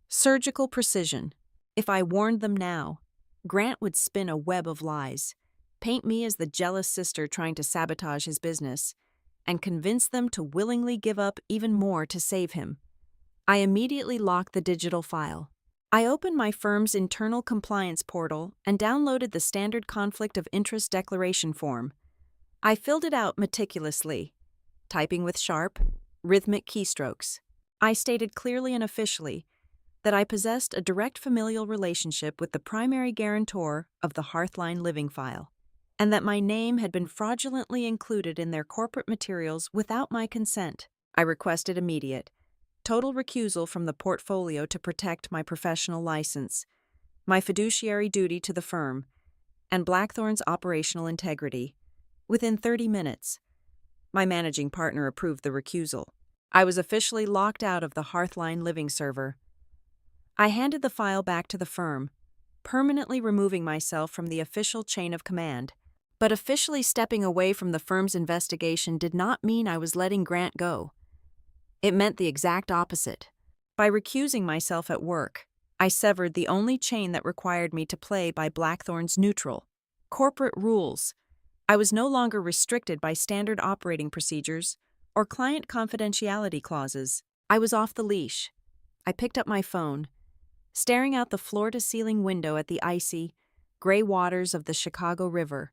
surgical precision. If I warned them now, Grant would spin a web of lies, paint me as the jealous sister trying to sabotage his business, and convince them to willingly give up even more to save him. I immediately locked the digital file. I opened my firm's internal compliance portal and downloaded the standard conflict of interest declaration form. I filled it out meticulously, typing with sharp, rhythmic keystrokes. I stated clearly and officially that I possessed a direct familial relationship with the primary guarantor of the Hearthline living file, and that my name had been fraudulently included in their corporate materials without my consent. I requested immediate, total recusal from the portfolio to protect my professional license, my fiduciary duty to the firm, and Blackthorn's operational integrity. Within 30 minutes, my managing partner approved the recusal. I was officially locked out of the Hearthline living server. I handed the file back to the firm, permanently removing myself from the official chain of command. But officially stepping away from the firm's investigation did not mean I was letting Grant go. It meant the exact opposite. By recusing myself at work, I severed the only chain that required me to play by Blackthorn's neutral, corporate rules. I was no longer restricted by standard operating procedures or client confidentiality clauses. I was off the leash. I picked up my phone, staring out the floor-to-ceiling window at the icy, gray waters of the Chicago River.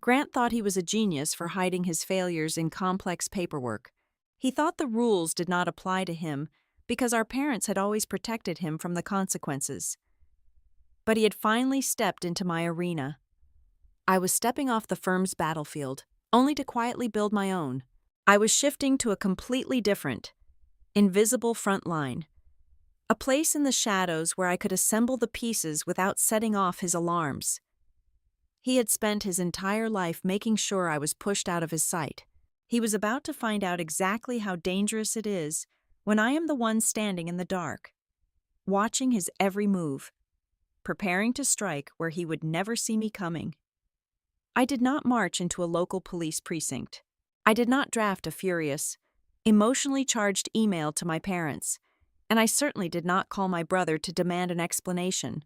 Grant thought he was a genius for hiding his failures in complex paperwork. He thought the rules did not apply to him because our parents had always protected him from the consequences. But he had finally stepped into my arena. I was stepping off the firm's battlefield, only to quietly build my own. I was shifting to a completely different, invisible front line, a place in the shadows where I could assemble the pieces without setting off his alarms. He had spent his entire life making sure I was pushed out of his sight. He was about to find out exactly how dangerous it is when I am the one standing in the dark, watching his every move, preparing to strike where he would never see me coming. I did not march into a local police precinct. I did not draft a furious, emotionally charged email to my parents, and I certainly did not call my brother to demand an explanation.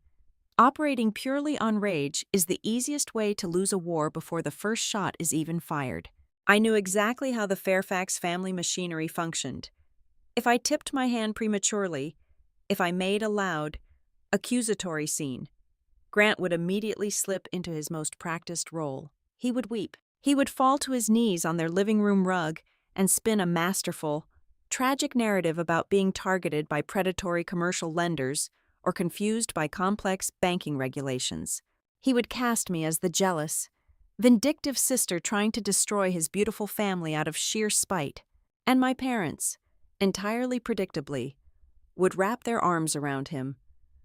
Operating purely on rage is the easiest way to lose a war before the first shot is even fired. I knew exactly how the Fairfax family machinery functioned. If I tipped my hand prematurely, if I made a loud, accusatory scene, Grant would immediately slip into his most practiced role. He would weep. He would fall to his knees on their living room rug and spin a masterful, tragic narrative about being targeted by predatory commercial lenders or confused by complex banking regulations. He would cast me as the jealous, vindictive sister trying to destroy his beautiful family out of sheer spite. And my parents, entirely predictably, would wrap their arms around him,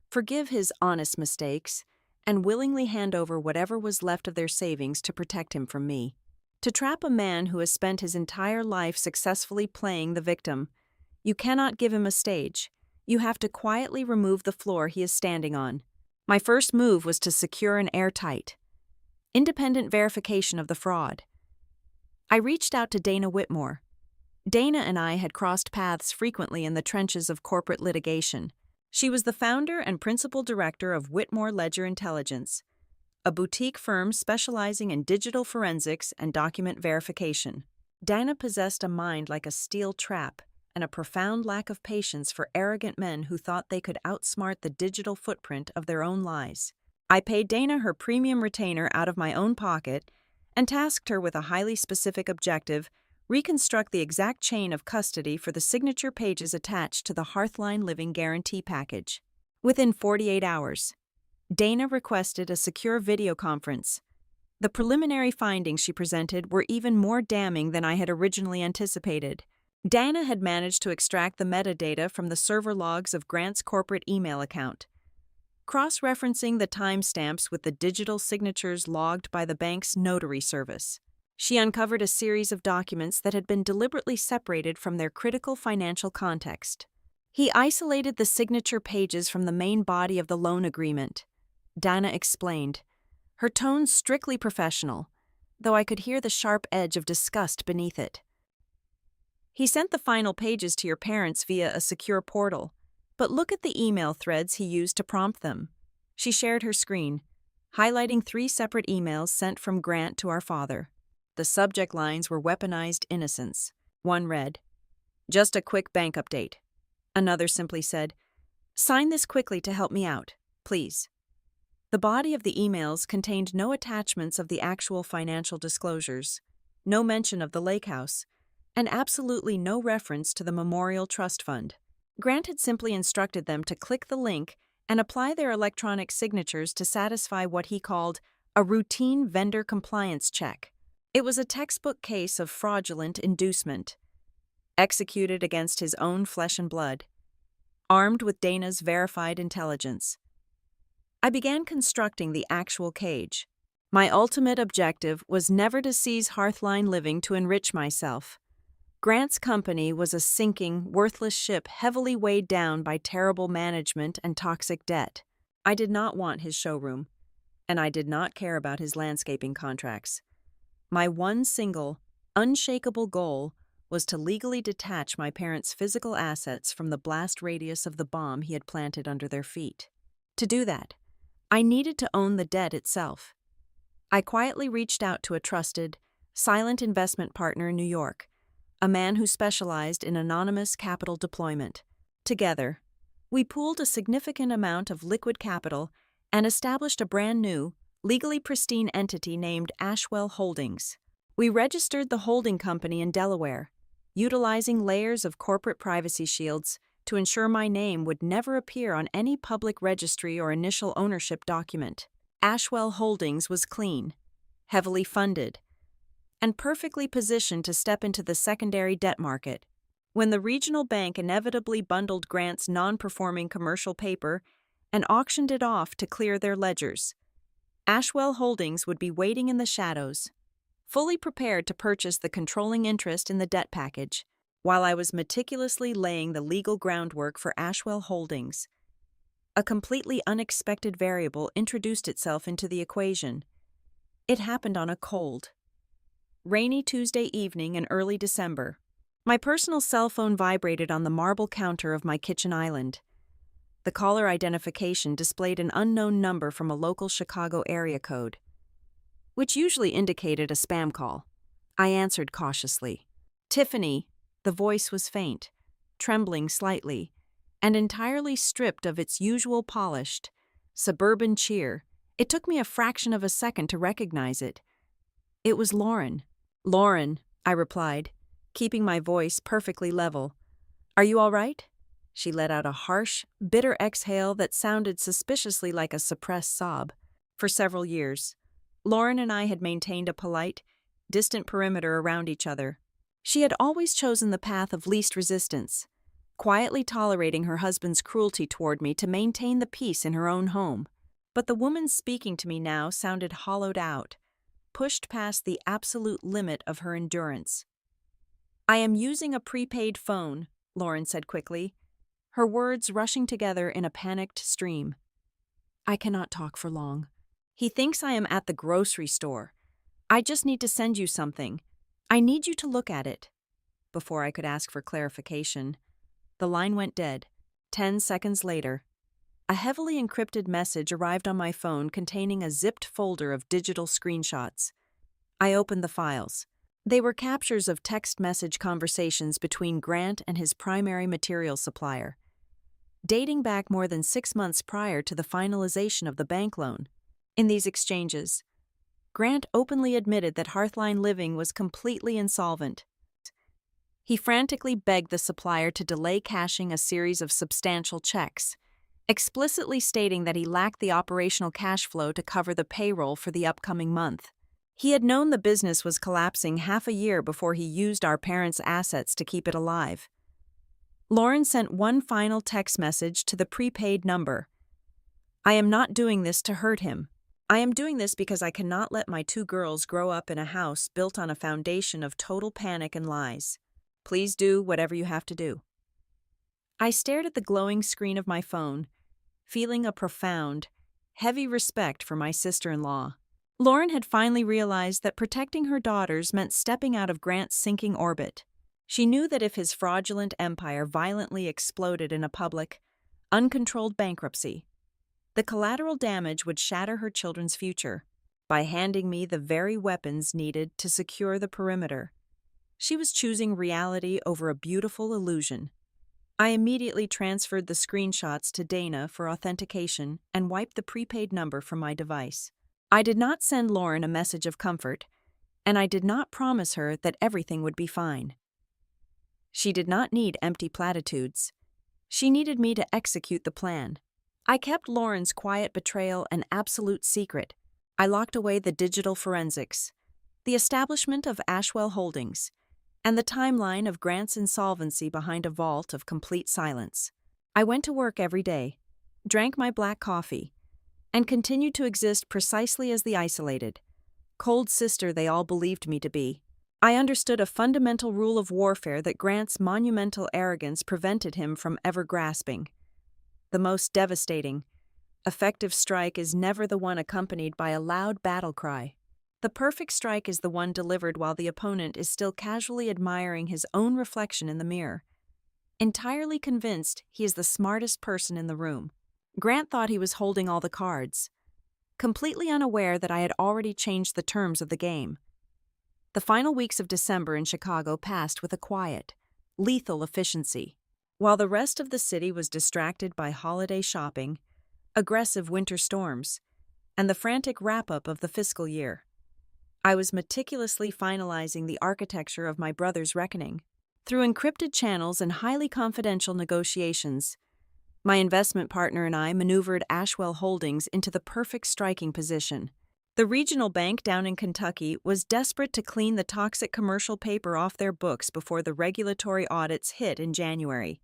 forgive his honest mistakes, and willingly hand over whatever was left of their savings to protect him from me. To trap a man who has spent his entire life successfully playing the victim, you cannot give him a stage. You have to quietly remove the floor he is standing on. My first move was to secure an airtight, independent verification of the fraud. I reached out to Dana Whitmore. Dana and I had crossed paths frequently in the trenches of corporate litigation. She was the founder and principal director of Whitmore Ledger Intelligence, a boutique firm specializing in digital forensics and document verification. Dana possessed a mind like a steel trap and a profound lack of patience for arrogant men who thought they could outsmart the digital footprint of their own lies. I paid Dana her premium retainer out of my own pocket and tasked her with a highly specific objective: reconstruct the exact chain of custody for the signature pages attached to the Hearthline Living Guarantee package. Within 48 hours, Dana requested a secure video conference. The preliminary findings she presented were even more damning than I had originally anticipated. Dana had managed to extract the metadata from the server logs of Grant's corporate email account, cross-referencing the timestamps with the digital signatures logged by the bank's notary service. She uncovered a series of documents that had been deliberately separated from their critical financial context. He isolated the signature pages from the main body of the loan agreement, Dana explained, her tone strictly professional, though I could hear the sharp edge of disgust beneath it. He sent the final pages to your parents via a secure portal, but look at the email threads he used to prompt them. She shared her screen, highlighting 3 separate emails sent from Grant to our father. The subject lines were weaponized innocence. One read, "Just a quick bank update." Another simply said, "Sign this quickly to help me out, please." The body of the emails contained no attachments of the actual financial disclosures, no mention of the lake house, and absolutely no reference to the Memorial Trust Fund. Grant had simply instructed them to click the link and apply their electronic signatures to satisfy what he called a routine vendor compliance check. It was a textbook case of fraudulent inducement, executed against his own flesh and blood, armed with Dana's verified intelligence. I began constructing the actual cage. My ultimate objective was never to seize Hearthline Living to enrich myself. Grant's company was a sinking, worthless ship heavily weighed down by terrible management and toxic debt. I did not want his showroom, and I did not care about his landscaping contracts. My one single, unshakable goal was to legally detach my parents' physical assets from the blast radius of the bomb he had planted under their feet. To do that, I needed to own the debt itself. I quietly reached out to a trusted, silent investment partner in New York, a man who specialized in anonymous capital deployment. Together, we pooled a significant amount of liquid capital and established a brand new, legally pristine entity named Ashwell Holdings. We registered the holding company in Delaware, utilizing layers of corporate privacy shields to ensure my name would never appear on any public registry or initial ownership document. Ashwell Holdings was clean, heavily funded, and perfectly positioned to step into the secondary debt market when the regional bank inevitably bundled Grant's non-performing commercial paper and auctioned it off to clear their ledgers. Ashwell Holdings would be waiting in the shadows, fully prepared to purchase the controlling interest in the debt package. While I was meticulously laying the legal groundwork for Ashwell Holdings, a completely unexpected variable introduced itself into the equation. It happened on a cold, rainy Tuesday evening in early December. My personal cell phone vibrated on the marble counter of my kitchen island. The caller identification displayed an unknown number from a local Chicago area code, which usually indicated a spam call. I answered cautiously. "Tiffany." The voice was faint, trembling slightly, and entirely stripped of its usual polished, suburban cheer. It took me a fraction of a second to recognize it. It was Lauren. "Lauren," I replied, keeping my voice perfectly level. "Are you all right?" She let out a harsh, bitter exhale that sounded suspiciously like a suppressed sob. For several years, Lauren and I had maintained a polite, distant perimeter around each other. She had always chosen the path of least resistance, quietly tolerating her husband's cruelty toward me to maintain the peace in her own home. But the woman speaking to me now sounded hollowed out, pushed past the absolute limit of her endurance. "I am using a prepaid phone," Lauren said quickly, her words rushing together in a panicked stream. "I cannot talk for long. He thinks I am at the grocery store. I just need to send you something. I need you to look at it." Before I could ask for clarification, the line went dead. 10 seconds later, a heavily encrypted message arrived on my phone containing a zipped folder of digital screenshots. I opened the files. They were captures of text message conversations between Grant and his primary material supplier, dating back more than 6 months prior to the finalization of the bank loan. In these exchanges, Grant openly admitted that Hearthline Living was completely insolvent. He frantically begged the supplier to delay cashing a series of substantial checks, explicitly stating that he lacked the operational cash flow to cover the payroll for the upcoming month. He had known the business was collapsing half a year before he used our parents' assets to keep it alive. Lauren sent one final text message to the prepaid number. "I am not doing this to hurt him. I am doing this because I cannot let my 2 girls grow up in a house built on a foundation of total panic and lies. Please do whatever you have to do." I stared at the glowing screen of my phone, feeling a profound, heavy respect for my sister-in-law. Lauren had finally realized that protecting her daughters meant stepping out of Grant's sinking orbit. She knew that if his fraudulent empire violently exploded in a public, uncontrolled bankruptcy, the collateral damage would shatter her children's future. by handing me the very weapons needed to secure the perimeter. She was choosing reality over a beautiful illusion. I immediately transferred the screenshots to Dana for authentication and wiped the prepaid number from my device. I did not send Lauren a message of comfort, and I did not promise her that everything would be fine. She did not need empty platitudes. She needed me to execute the plan. I kept Lauren's quiet betrayal an absolute secret. I locked away the digital forensics, the establishment of Ashwell Holdings, and the timeline of Grant's insolvency behind a vault of complete silence. I went to work every day, drank my black coffee, and continued to exist precisely as the isolated, cold sister they all believed me to be. I understood a fundamental rule of warfare that Grant's monumental arrogance prevented him from ever grasping. The most devastating, effective strike is never the one accompanied by a loud battle cry. The perfect strike is the one delivered while the opponent is still casually admiring his own reflection in the mirror, entirely convinced he is the smartest person in the room. Grant thought he was holding all the cards, completely unaware that I had already changed the terms of the game. The final weeks of December in Chicago passed with a quiet, lethal efficiency. While the rest of the city was distracted by holiday shopping, aggressive winter storms, and the frantic wrap-up of the fiscal year, I was meticulously finalizing the architecture of my brother's reckoning. Through encrypted channels and highly confidential negotiations, my investment partner and I maneuvered Ashwell Holdings into the perfect striking position. The regional bank down in Kentucky was desperate to clean the toxic commercial paper off their books before the regulatory audits hit in January.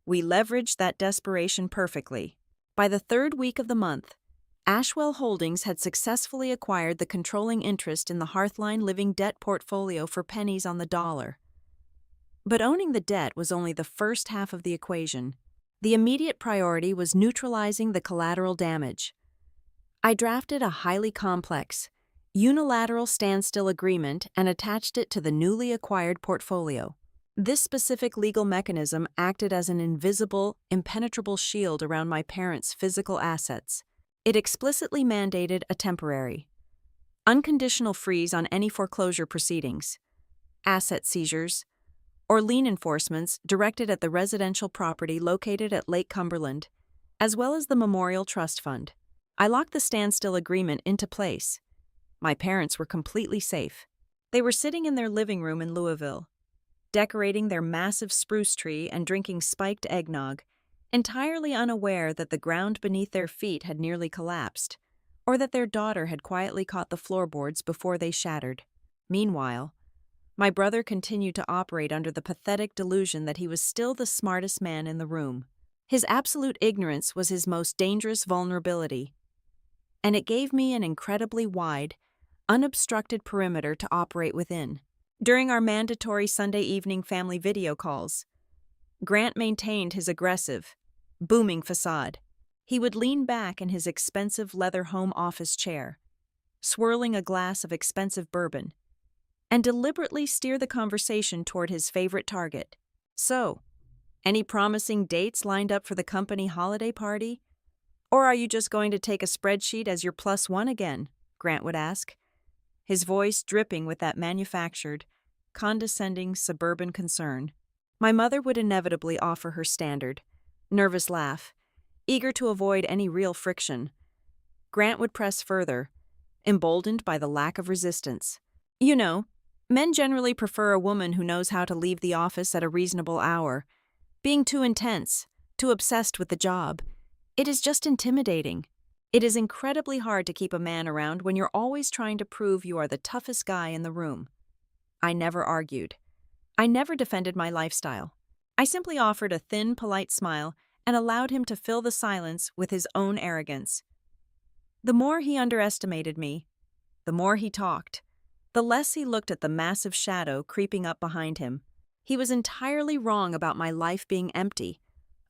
We leveraged that desperation perfectly. By the third week of the month, Ashwell Holdings had successfully acquired the controlling interest in the Hearthline Living debt portfolio for pennies on the dollar. But owning the debt was only the first half of the equation. The immediate priority was neutralizing the collateral damage. I drafted a highly complex, unilateral standstill agreement and attached it to the newly acquired portfolio. This specific legal mechanism acted as an invisible, impenetrable shield around my parents' physical assets. It explicitly mandated a temporary, unconditional freeze on any foreclosure proceedings, asset seizures, or lien enforcements directed at the residential property located at Lake Cumberland, as well as the Memorial Trust Fund. I locked the standstill agreement into place. My parents were completely safe. They were sitting in their living room in Louisville, decorating their massive spruce tree and drinking spiked eggnog, entirely unaware that the ground beneath their feet had nearly collapsed, or that their daughter had quietly caught the floorboards before they shattered. Meanwhile, my brother continued to operate under the pathetic delusion that he was still the smartest man in the room. His absolute ignorance was his most dangerous vulnerability, and it gave me an incredibly wide, unobstructed perimeter to operate within. During our mandatory Sunday evening family video calls, Grant maintained his aggressive, booming facade. He would lean back in his expensive leather home office chair, swirling a glass of expensive bourbon, and deliberately steer the conversation toward his favorite target. So, any promising dates lined up for the company holiday party? Or are you just going to take a spreadsheet as your +1 again? Grant would ask, his voice dripping with that manufactured, condescending suburban concern. My mother would inevitably offer her standard, nervous laugh, eager to avoid any real friction. Grant would press further, emboldened by the lack of resistance. You know, men generally prefer a woman who knows how to leave the office at a reasonable hour. Being too intense, too obsessed with the job, it is just intimidating. It is incredibly hard to keep a man around when you're always trying to prove you are the toughest guy in the room. I never argued. I never defended my lifestyle. I simply offered a thin, polite smile and allowed him to fill the silence with his own arrogance. The more he underestimated me, the more he talked, the less he looked at the massive shadow creeping up behind him. He was entirely wrong about my life being empty.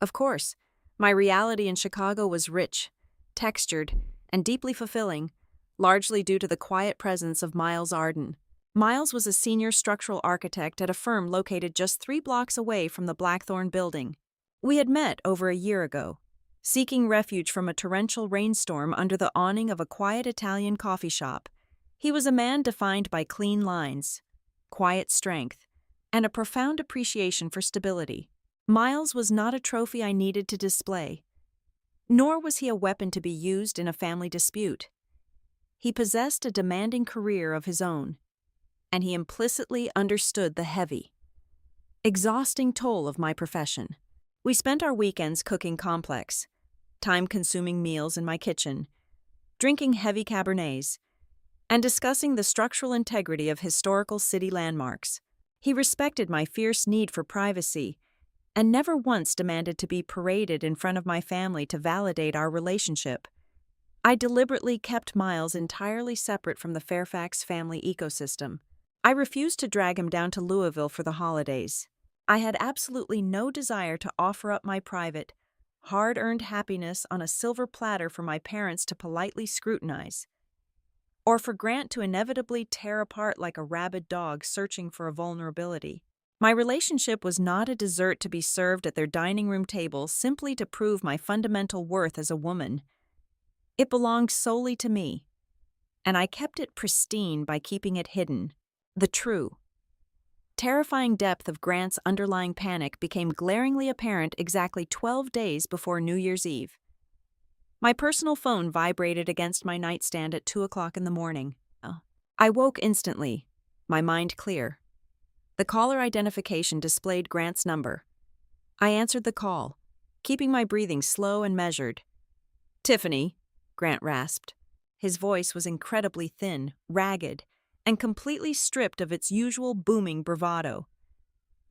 Of course, my reality in Chicago was rich, textured, and deeply fulfilling, largely due to the quiet presence of Miles Arden. Miles was a senior structural architect at a firm located just 3 blocks away from the Blackthorn building. We had met over a year ago, seeking refuge from a torrential rainstorm under the awning of a quiet Italian coffee shop. He was a man defined by clean lines, quiet strength, and a profound appreciation for stability. Miles was not a trophy I needed to display, nor was he a weapon to be used in a family dispute. He possessed a demanding career of his own, and he implicitly understood the heavy, exhausting toll of my profession. We spent our weekends cooking complex, time-consuming meals in my kitchen, drinking heavy Cabernets, and discussing the structural integrity of historical city landmarks. He respected my fierce need for privacy and never once demanded to be paraded in front of my family to validate our relationship. I deliberately kept Miles entirely separate from the Fairfax family ecosystem. I refused to drag him down to Louisville for the holidays. I had absolutely no desire to offer up my private, hard-earned happiness on a silver platter for my parents to politely scrutinize, or for Grant to inevitably tear apart like a rabid dog searching for a vulnerability. My relationship was not a dessert to be served at their dining room table simply to prove my fundamental worth as a woman. It belonged solely to me, and I kept it pristine by keeping it hidden. The true, terrifying depth of Grant's underlying panic became glaringly apparent exactly 12 days before New Year's Eve. My personal phone vibrated against my nightstand at 2 o'clock in the morning. I woke instantly, my mind clear. The caller identification displayed Grant's number. I answered the call, keeping my breathing slow and measured. "Tiffany," Grant rasped. His voice was incredibly thin, ragged, and completely stripped of its usual booming bravado.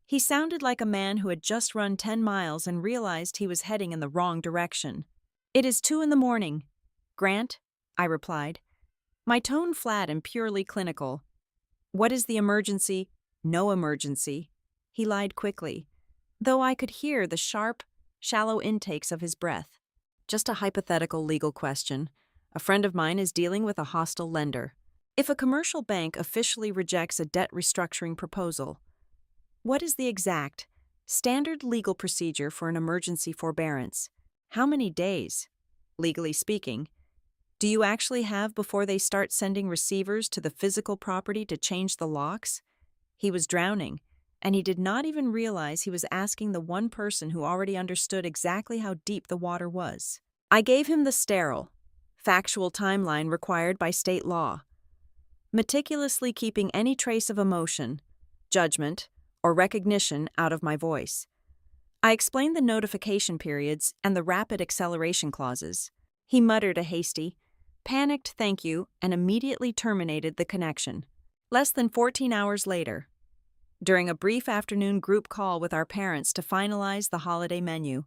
He sounded like a man who had just run 10 miles and realized he was heading in the wrong direction. "It is 2 in the morning, Grant," I replied, my tone flat and purely clinical. "What is the emergency?" "No emergency," he lied quickly, though I could hear the sharp, shallow intakes of his breath. "Just a hypothetical legal question. A friend of mine is dealing with a hostile lender. If a commercial bank officially rejects a debt restructuring proposal, what is the exact, standard legal procedure for an emergency forbearance? How many days, legally speaking, do you actually have before they start sending receivers to the physical property to change the locks?" He was drowning, and he did not even realize he was asking the one person who already understood exactly how deep the water was. I gave him the sterile, factual timeline required by state law, meticulously keeping any trace of emotion, judgment, or recognition out of my voice. I explained the notification periods and the rapid acceleration clauses. He muttered a hasty, panicked thank you and immediately terminated the connection. Less than 14 hours later, during a brief afternoon group call with our parents to finalize the holiday menu,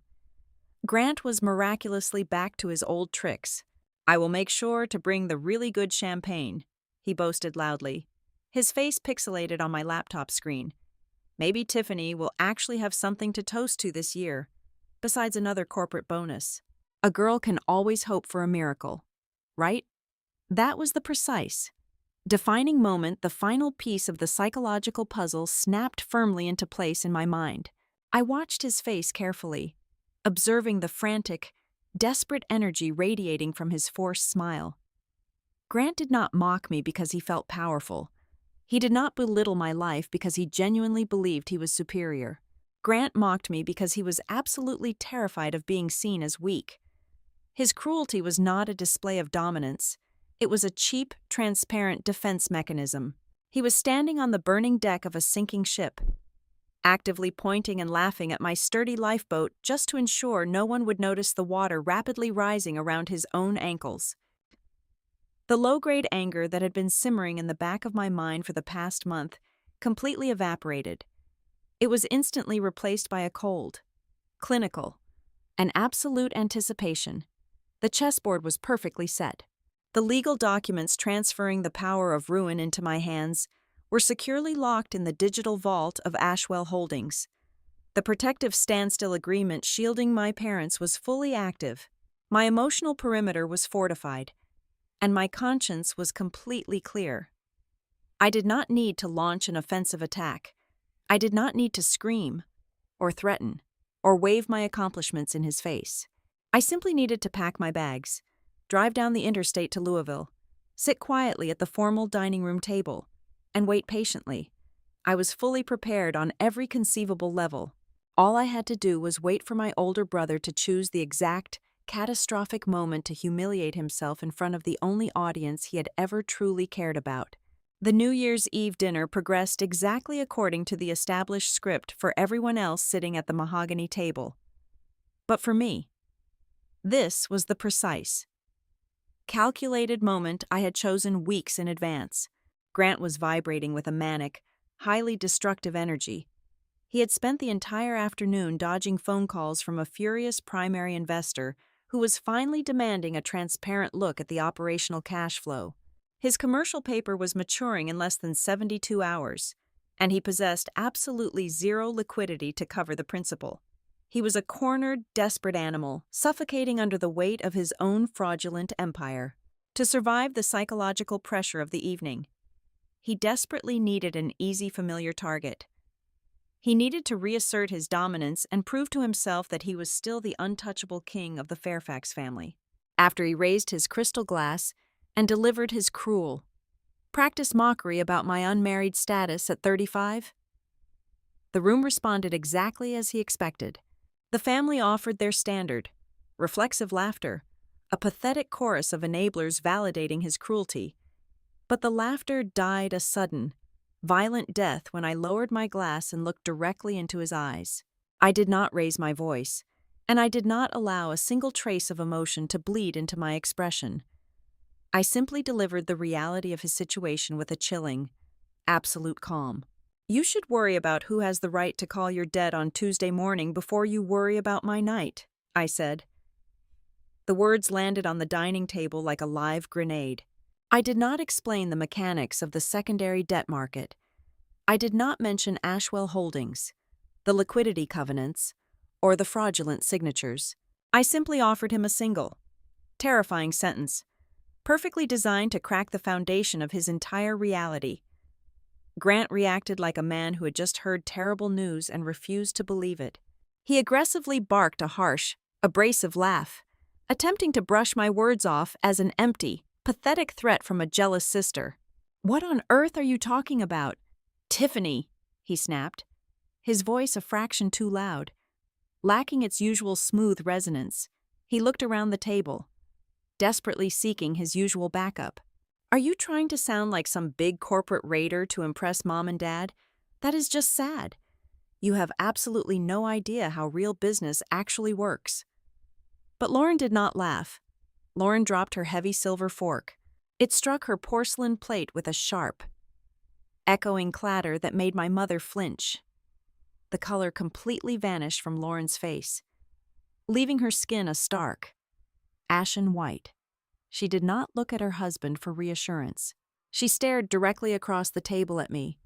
Grant was miraculously back to his old tricks. "I will make sure to bring the really good champagne," he boasted loudly, his face pixelated on my laptop screen. "Maybe Tiffany will actually have something to toast to this year, besides another corporate bonus. A girl can always hope for a miracle, right?" That was the precise, defining moment the final piece of the psychological puzzle snapped firmly into place in my mind. I watched his face carefully, observing the frantic, desperate energy radiating from his forced smile. Grant did not mock me because he felt powerful. He did not belittle my life because he genuinely believed he was superior. Grant mocked me because he was absolutely terrified of being seen as weak. His cruelty was not a display of dominance. It was a cheap, transparent defense mechanism. He was standing on the burning deck of a sinking ship, actively pointing and laughing at my sturdy lifeboat just to ensure no one would notice the water rapidly rising around his own ankles. The low-grade anger that had been simmering in the back of my mind for the past month completely evaporated. It was instantly replaced by a cold, clinical, and absolute anticipation. The chessboard was perfectly set. The legal documents transferring the power of ruin into my hands were securely locked in the digital vault of Ashwell Holdings. The protective standstill agreement shielding my parents was fully active. My emotional perimeter was fortified, and my conscience was completely clear. I did not need to launch an offensive attack. I did not need to scream, or threaten, or wave my accomplishments in his face. I simply needed to pack my bags, drive down the interstate to Louisville, sit quietly at the formal dining room table, and wait patiently. I was fully prepared on every conceivable level. All I had to do was wait for my older brother to choose the exact, catastrophic moment to humiliate himself in front of the only audience he had ever truly cared about. The New Year's Eve dinner progressed exactly according to the established script for everyone else sitting at the mahogany table. But for me, this was the precise, calculated moment I had chosen weeks in advance. Grant was vibrating with a manic, highly destructive energy. He had spent the entire afternoon dodging phone calls from a furious primary investor who was finally demanding a transparent look at the operational cash flow. His commercial paper was maturing in less than 72 hours, and he possessed absolutely zero liquidity to cover the principal. He was a cornered, desperate animal, suffocating under the weight of his own fraudulent empire. To survive the psychological pressure of the evening, he desperately needed an easy, familiar target. He needed to reassert his dominance and prove to himself that he was still the untouchable king of the Fairfax family. After he raised his crystal glass and delivered his cruel, practiced mockery about my unmarried status at 35, the room responded exactly as he expected. The family offered their standard, reflexive laughter, a pathetic chorus of enablers validating his cruelty. But the laughter died a sudden, violent death when I lowered my glass and looked directly into his eyes. I did not raise my voice, and I did not allow a single trace of emotion to bleed into my expression. I simply delivered the reality of his situation with a chilling, absolute calm. You should worry about who has the right to call your dead on Tuesday morning before you worry about my night, I said. The words landed on the dining table like a live grenade. I did not explain the mechanics of the secondary debt market. I did not mention Ashwell Holdings, the liquidity covenants, or the fraudulent signatures. I simply offered him a single, terrifying sentence, perfectly designed to crack the foundation of his entire reality. Grant reacted like a man who had just heard terrible news and refused to believe it. He aggressively barked a harsh, abrasive laugh, attempting to brush my words off as an empty, pathetic threat from a jealous sister. "What on earth are you talking about? Tiffany," he snapped, his voice a fraction too loud. Lacking its usual smooth resonance, he looked around the table, desperately seeking his usual backup. "Are you trying to sound like some big corporate raider to impress mom and dad? That is just sad. You have absolutely no idea how real business actually works." But Lauren did not laugh. Lauren dropped her heavy silver fork. It struck her porcelain plate with a sharp, echoing clatter that made my mother flinch. The color completely vanished from Lauren's face, leaving her skin a stark, ashen white. She did not look at her husband for reassurance. She stared directly across the table at me,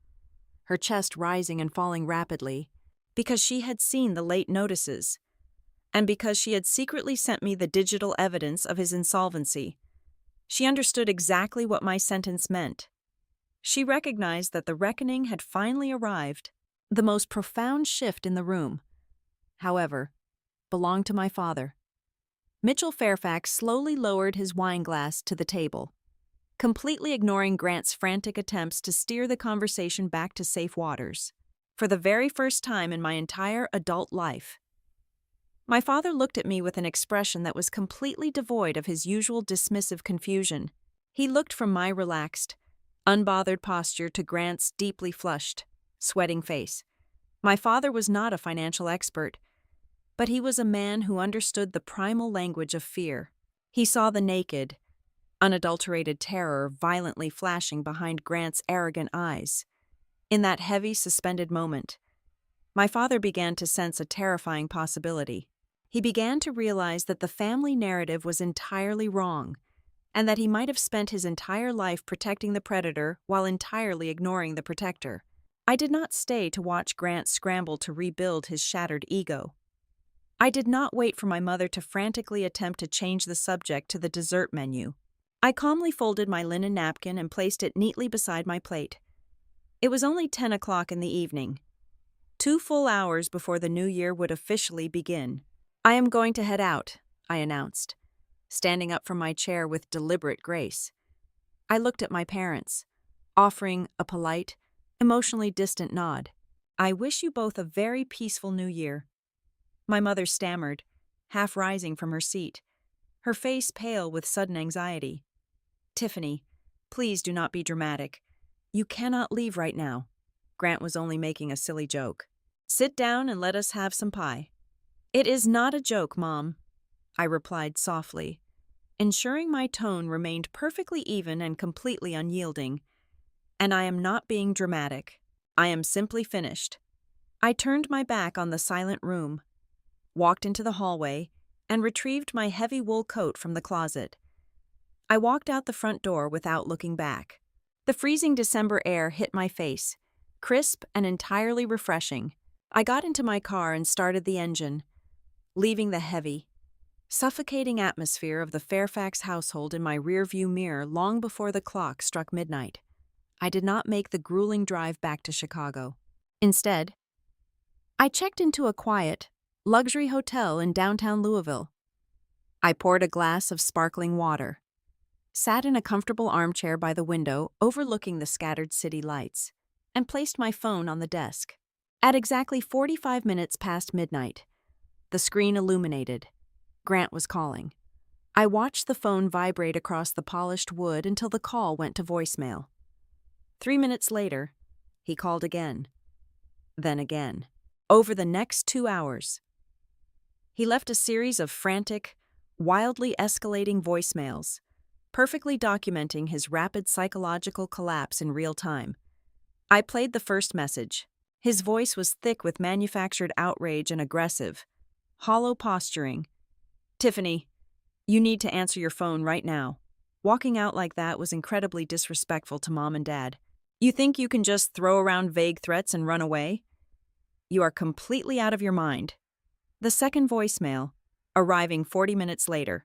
her chest rising and falling rapidly, because she had seen the late notices, and because she had secretly sent me the digital evidence of his insolvency. She understood exactly what my sentence meant. She recognized that the reckoning had finally arrived. The most profound shift in the room, however, belonged to my father. Mitchell Fairfax slowly lowered his wine glass to the table, completely ignoring Grant's frantic attempts to steer the conversation back to safe waters. For the very first time in my entire adult life, my father looked at me with an expression that was completely devoid of his usual dismissive confusion. He looked from my relaxed, unbothered posture to Grant's deeply flushed, sweating face. My father was not a financial expert, but he was a man who understood the primal language of fear. He saw the naked, unadulterated terror violently flashing behind Grant's arrogant eyes. In that heavy, suspended moment, my father began to sense a terrifying possibility. He began to realize that the family narrative was entirely wrong, and that he might have spent his entire life protecting the predator while entirely ignoring the protector. I did not stay to watch Grant scramble to rebuild his shattered ego. I did not wait for my mother to frantically attempt to change the subject to the dessert menu. I calmly folded my linen napkin and placed it neatly beside my plate. It was only 10 o'clock in the evening, 2 full hours before the new year would officially begin. "I am going to head out," I announced, standing up from my chair with deliberate grace. I looked at my parents, offering a polite, emotionally distant nod. I wish you both a very peaceful new year. My mother stammered, half rising from her seat, her face pale with sudden anxiety. Tiffany, please do not be dramatic. You cannot leave right now. Grant was only making a silly joke. Sit down and let us have some pie. It is not a joke, Mom, I replied softly, ensuring my tone remained perfectly even and completely unyielding. And I am not being dramatic. I am simply finished. I turned my back on the silent room, walked into the hallway, and retrieved my heavy wool coat from the closet. I walked out the front door without looking back. The freezing December air hit my face, crisp and entirely refreshing. I got into my car and started the engine, leaving the heavy, suffocating atmosphere of the Fairfax household in my rearview mirror long before the clock struck midnight. I did not make the grueling drive back to Chicago. Instead, I checked into a quiet, luxury hotel in downtown Louisville. I poured a glass of sparkling water, sat in a comfortable armchair by the window overlooking the scattered city lights, and placed my phone on the desk. At exactly 45 minutes past midnight, the screen illuminated. Grant was calling. I watched the phone vibrate across the polished wood until the call went to voicemail. 3 minutes later, he called again. Then again. Over the next 2 hours, he left a series of frantic, wildly escalating voicemails, perfectly documenting his rapid psychological collapse in real time. I played the first message. His voice was thick with manufactured outrage and aggressive, hollow posturing. Tiffany, you need to answer your phone right now. Walking out like that was incredibly disrespectful to Mom and Dad. You think you can just throw around vague threats and run away? You are completely out of your mind. The second voicemail, arriving 40 minutes later,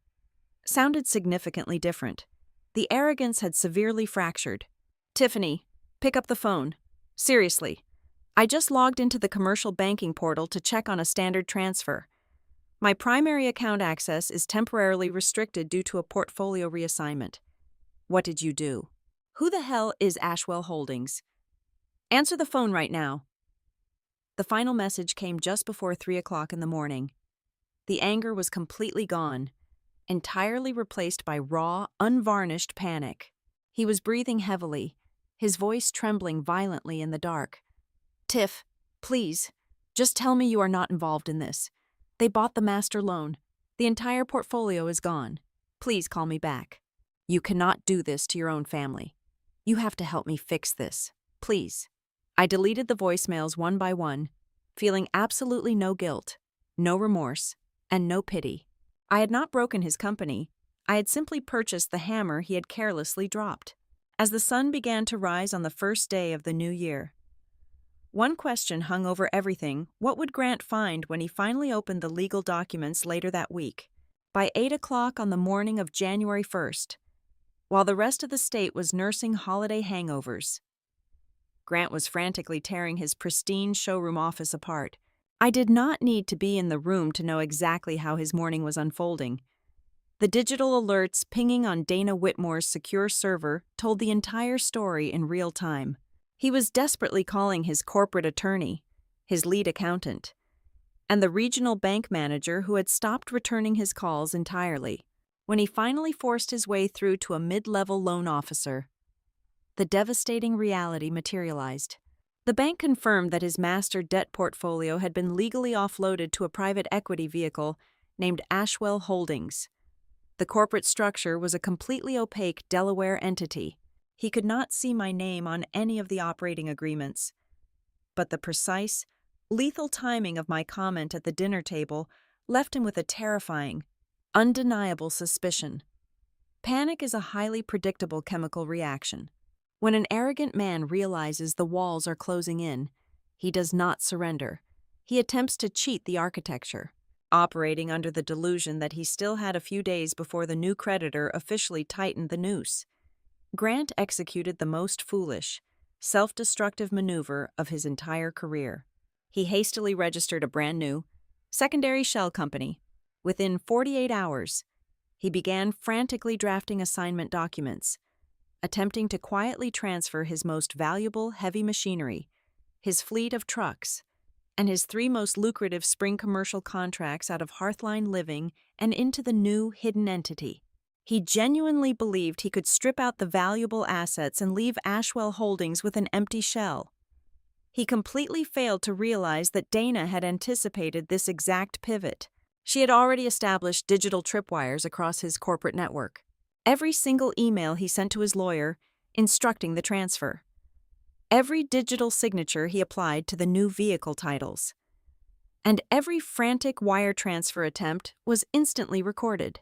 sounded significantly different. The arrogance had severely fractured. Tiffany, pick up the phone. Seriously. I just logged into the commercial banking portal to check on a standard transfer. My primary account access is temporarily restricted due to a portfolio reassignment. What did you do? Who the hell is Ashwell Holdings? Answer the phone right now. The final message came just before 3 o'clock in the morning. The anger was completely gone, entirely replaced by raw, unvarnished panic. He was breathing heavily, his voice trembling violently in the dark. Tiff, please, just tell me you are not involved in this. They bought the master loan. The entire portfolio is gone. Please call me back. You cannot do this to your own family. You have to help me fix this. Please. I deleted the voicemails one by one, feeling absolutely no guilt, no remorse, and no pity. I had not broken his company. I had simply purchased the hammer he had carelessly dropped. As the sun began to rise on the first day of the new year, one question hung over everything. What would Grant find when he finally opened the legal documents later that week? By 8 o'clock on the morning of January 1st, while the rest of the state was nursing holiday hangovers, Grant was frantically tearing his pristine showroom office apart. I did not need to be in the room to know exactly how his morning was unfolding. The digital alerts pinging on Dana Whitmore's secure server told the entire story in real time. He was desperately calling his corporate attorney, his lead accountant, and the regional bank manager who had stopped returning his calls entirely. When he finally forced his way through to a mid-level loan officer, the devastating reality materialized. The bank confirmed that his master debt portfolio had been legally offloaded to a private equity vehicle named Ashwell Holdings. The corporate structure was a completely opaque Delaware entity. He could not see my name on any of the operating agreements, but the precise, lethal timing of my comment at the dinner table left him with a terrifying, undeniable suspicion. Panic is a highly predictable chemical reaction. When an arrogant man realizes the walls are closing in, he does not surrender. He attempts to cheat the architecture, operating under the delusion that he still had a few days before the new creditor officially tightened the noose. Grant executed the most foolish, self-destructive maneuver of his entire career. He hastily registered a brand new, secondary shell company, Within 48 hours, he began frantically drafting assignment documents, attempting to quietly transfer his most valuable heavy machinery, his fleet of trucks, and his 3 most lucrative spring commercial contracts out of Hearthline Living and into the new hidden entity. He genuinely believed he could strip out the valuable assets and leave Ashwell Holdings with an empty shell. He completely failed to realize that Dana had anticipated this exact pivot. She had already established digital tripwires across his corporate network. Every single email he sent to his lawyer instructing the transfer. Every digital signature he applied to the new vehicle titles. And every frantic wire transfer attempt was instantly recorded,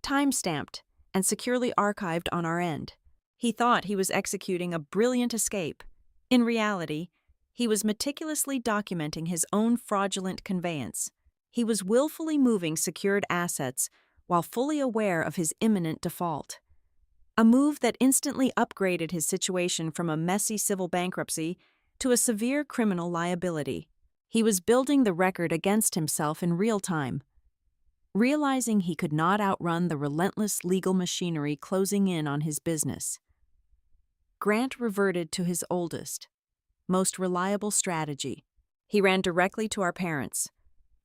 time-stamped, and securely archived on our end. He thought he was executing a brilliant escape. In reality, he was meticulously documenting his own fraudulent conveyance. He was willfully moving secured assets while fully aware of his imminent default. A move that instantly upgraded his situation from a messy civil bankruptcy to a severe criminal liability. He was building the record against himself in real time. Realizing he could not outrun the relentless legal machinery closing in on his business, Grant reverted to his oldest, most reliable strategy. He ran directly to our parents,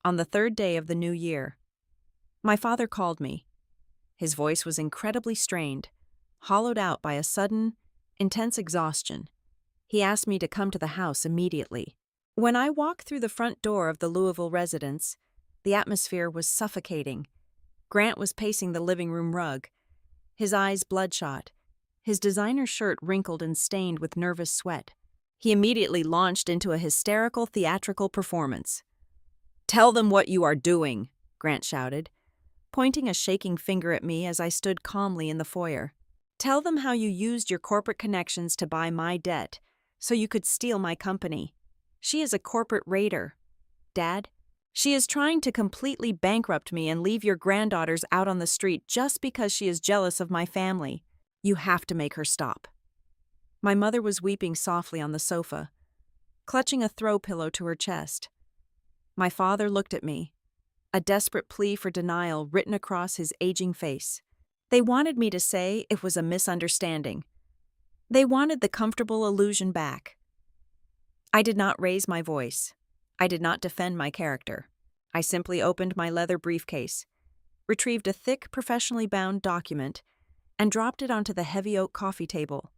on the 3rd day of the new year. My father called me. His voice was incredibly strained, hollowed out by a sudden, intense exhaustion. He asked me to come to the house immediately. When I walked through the front door of the Louisville residence, the atmosphere was suffocating. Grant was pacing the living room rug, his eyes bloodshot, his designer shirt wrinkled and stained with nervous sweat. He immediately launched into a hysterical theatrical performance. "Tell them what you are doing," Grant shouted, pointing a shaking finger at me as I stood calmly in the foyer. "Tell them how you used your corporate connections to buy my debt, so you could steal my company. She is a corporate raider. Dad, she is trying to completely bankrupt me and leave your granddaughters out on the street just because she is jealous of my family. You have to make her stop." My mother was weeping softly on the sofa, clutching a throw pillow to her chest. My father looked at me, a desperate plea for denial written across his aging face. They wanted me to say it was a misunderstanding. They wanted the comfortable illusion back. I did not raise my voice. I did not defend my character. I simply opened my leather briefcase, retrieved a thick, professionally bound document, and dropped it onto the heavy oak coffee table.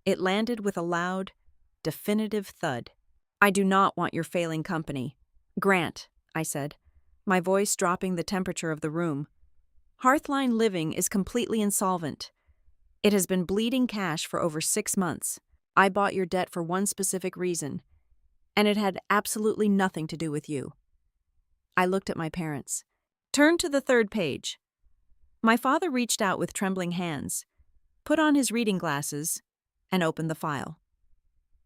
It landed with a loud, definitive thud. "I do not want your failing company. Grant," I said, my voice dropping the temperature of the room. "Hearthline Living is completely insolvent. It has been bleeding cash for over 6 months. I bought your debt for one specific reason, and it had absolutely nothing to do with you." I looked at my parents. "Turn to the 3rd page." My father reached out with trembling hands, put on his reading glasses, and opened the file.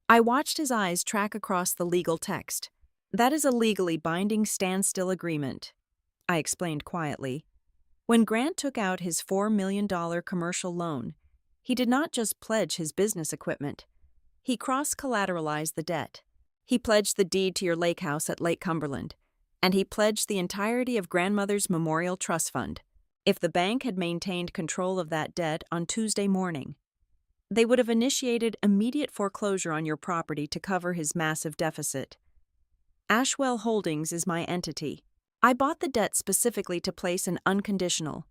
I watched his eyes track across the legal text. "That is a legally binding standstill agreement," I explained quietly. When Grant took out his $4 million commercial loan, he did not just pledge his business equipment. He cross-collateralized the debt. He pledged the deed to your lake house at Lake Cumberland, and he pledged the entirety of Grandmother's Memorial Trust Fund. If the bank had maintained control of that debt on Tuesday morning, they would have initiated immediate foreclosure on your property to cover his massive deficit. Ashwell Holdings is my entity. I bought the debt specifically to place an unconditional,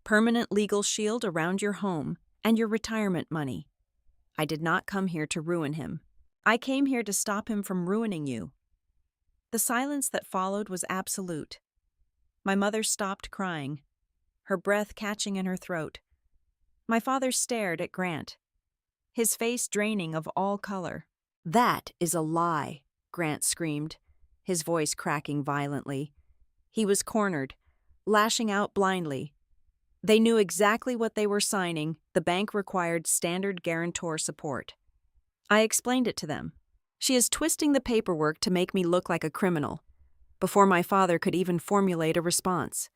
permanent legal shield around your home and your retirement money. I did not come here to ruin him. I came here to stop him from ruining you." The silence that followed was absolute. My mother stopped crying, her breath catching in her throat. My father stared at Grant, his face draining of all color. "That is a lie," Grant screamed, his voice cracking violently. He was cornered, lashing out blindly. They knew exactly what they were signing. The bank required standard guarantor support. I explained it to them. "She is twisting the paperwork to make me look like a criminal," before my father could even formulate a response.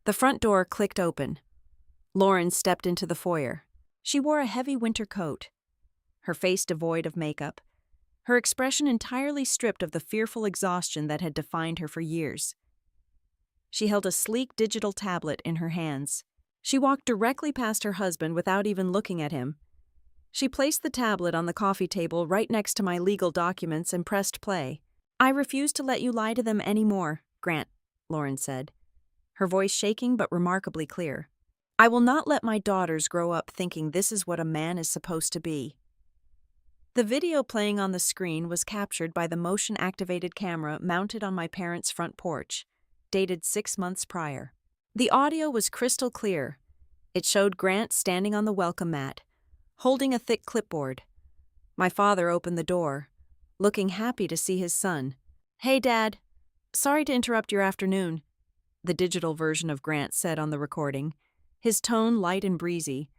The front door clicked open. Lauren stepped into the foyer. She wore a heavy winter coat, her face devoid of makeup, her expression entirely stripped of the fearful exhaustion that had defined her for years. She held a sleek digital tablet in her hands. She walked directly past her husband without even looking at him. She placed the tablet on the coffee table right next to my legal documents and pressed play. "I refuse to let you lie to them anymore, Grant," Lauren said, her voice shaking but remarkably clear. "I will not let my daughters grow up thinking this is what a man is supposed to be." The video playing on the screen was captured by the motion-activated camera mounted on my parents' front porch, dated 6 months prior. The audio was crystal clear. It showed Grant standing on the welcome mat, holding a thick clipboard. My father opened the door, looking happy to see his son. "Hey, Dad. Sorry to interrupt your afternoon," the digital version of Grant said on the recording, his tone light and breezy.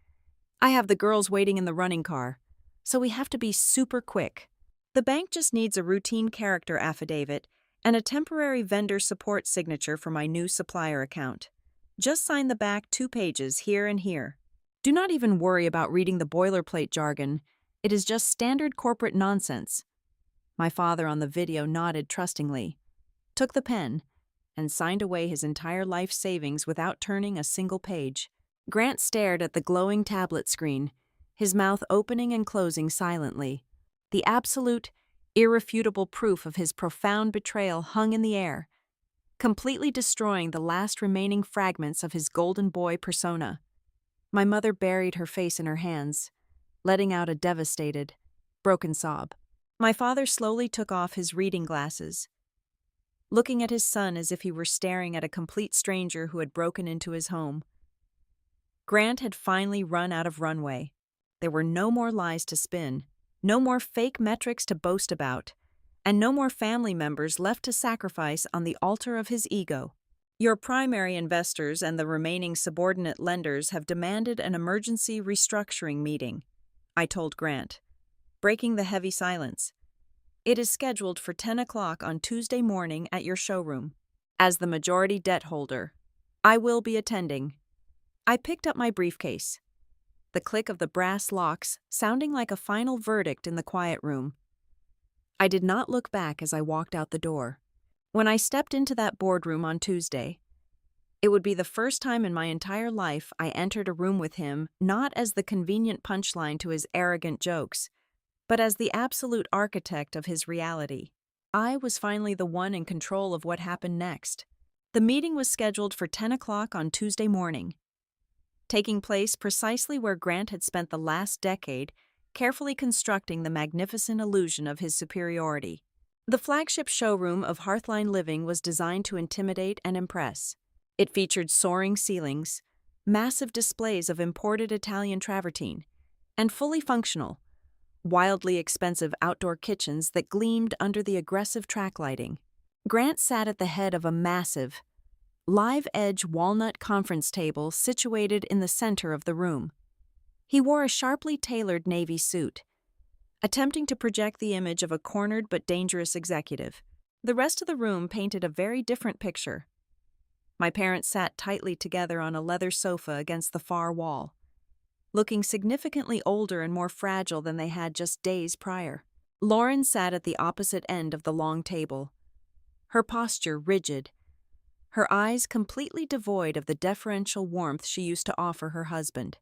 "I have the girls waiting in the running car, so we have to be super quick. The bank just needs a routine character affidavit and a temporary vendor support signature for my new supplier account. Just sign the back 2 pages here and here. Do not even worry about reading the boilerplate jargon. It is just standard corporate nonsense." My father on the video nodded trustingly, took the pen, and signed away his entire life savings without turning a single page. Grant stared at the glowing tablet screen, his mouth opening and closing silently. The absolute, irrefutable proof of his profound betrayal hung in the air, completely destroying the last remaining fragments of his golden boy persona. My mother buried her face in her hands, letting out a devastated, broken sob. My father slowly took off his reading glasses, looking at his son as if he were staring at a complete stranger who had broken into his home. Grant had finally run out of runway. There were no more lies to spin, no more fake metrics to boast about, and no more family members left to sacrifice on the altar of his ego. "Your primary investors and the remaining subordinate lenders have demanded an emergency restructuring meeting," I told Grant, breaking the heavy silence. "It is scheduled for 10 o'clock on Tuesday morning at your showroom. As the majority debt holder, I will be attending." I picked up my briefcase, the click of the brass locks sounding like a final verdict in the quiet room. I did not look back as I walked out the door. When I stepped into that boardroom on Tuesday, it would be the first time in my entire life I entered a room with him not as the convenient punchline to his arrogant jokes, but as the absolute architect of his reality. I was finally the one in control of what happened next. The meeting was scheduled for 10 o'clock on Tuesday morning, taking place precisely where Grant had spent the last decade carefully constructing the magnificent illusion of his superiority. The flagship showroom of Hearthline Living was designed to intimidate and impress. It featured soaring ceilings, massive displays of imported Italian travertine, and fully functional, wildly expensive outdoor kitchens that gleamed under the aggressive track lighting. Grant sat at the head of a massive, live-edge walnut conference table situated in the center of the room. He wore a sharply tailored navy suit, attempting to project the image of a cornered but dangerous executive. The rest of the room painted a very different picture. My parents sat tightly together on a leather sofa against the far wall, looking significantly older and more fragile than they had just days prior. Lauren sat at the opposite end of the long table, her posture rigid, her eyes completely devoid of the deferential warmth she used to offer her husband.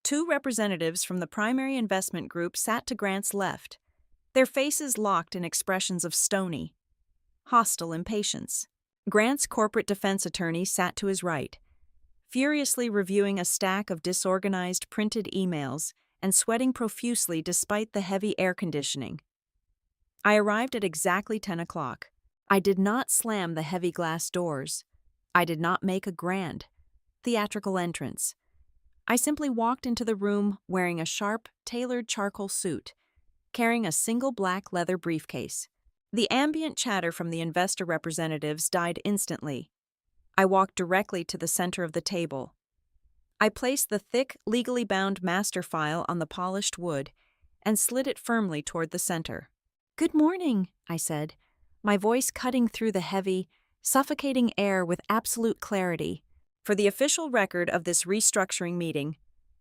2 representatives from the primary investment group sat to Grant's left, their faces locked in expressions of stony, hostile impatience. Grant's corporate defense attorney sat to his right, furiously reviewing a stack of disorganized printed emails and sweating profusely despite the heavy air conditioning. I arrived at exactly 10 o'clock. I did not slam the heavy glass doors. I did not make a grand, theatrical entrance. I simply walked into the room wearing a sharp, tailored charcoal suit, carrying a single black leather briefcase. The ambient chatter from the investor representatives died instantly. I walked directly to the center of the table. I placed the thick, legally bound master file on the polished wood and slid it firmly toward the center. "Good morning," I said, my voice cutting through the heavy, suffocating air with absolute clarity. "For the official record of this restructuring meeting,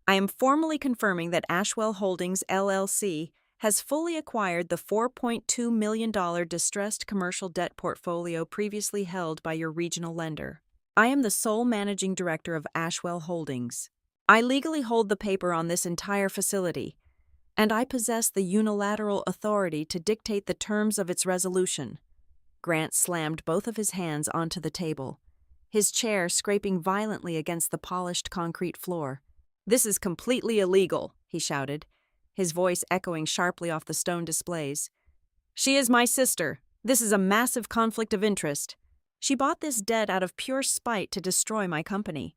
I am formally confirming that Ashwell Holdings, LLC, has fully acquired the $4.2 million distressed commercial debt portfolio previously held by your regional lender. I am the sole managing director of Ashwell Holdings. I legally hold the paper on this entire facility, and I possess the unilateral authority to dictate the terms of its resolution. Grant slammed both of his hands onto the table, his chair scraping violently against the polished concrete floor. "This is completely illegal," he shouted, his voice echoing sharply off the stone displays. "She is my sister. This is a massive conflict of interest. She bought this debt out of pure spite to destroy my company.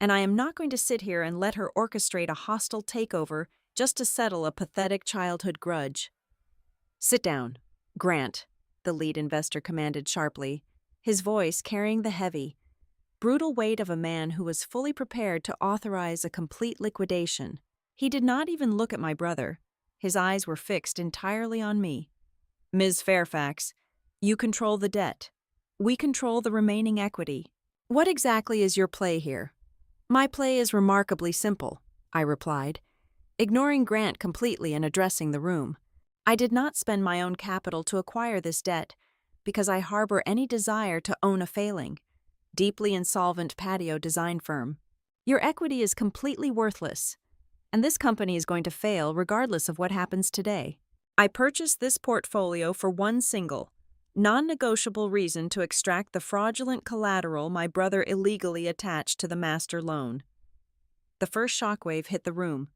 And I am not going to sit here and let her orchestrate a hostile takeover just to settle a pathetic childhood grudge." "Sit down, Grant," the lead investor commanded sharply, his voice carrying the heavy, brutal weight of a man who was fully prepared to authorize a complete liquidation. He did not even look at my brother. His eyes were fixed entirely on me. "Ms. Fairfax, you control the debt. We control the remaining equity. What exactly is your play here?" "My play is remarkably simple," I replied, ignoring Grant completely and addressing the room. "I did not spend my own capital to acquire this debt because I harbor any desire to own a failing, deeply insolvent patio design firm. Your equity is completely worthless, and this company is going to fail regardless of what happens today. I purchased this portfolio for one single, non-negotiable reason to extract the fraudulent collateral my brother illegally attached to the master loan." The first shockwave hit the room.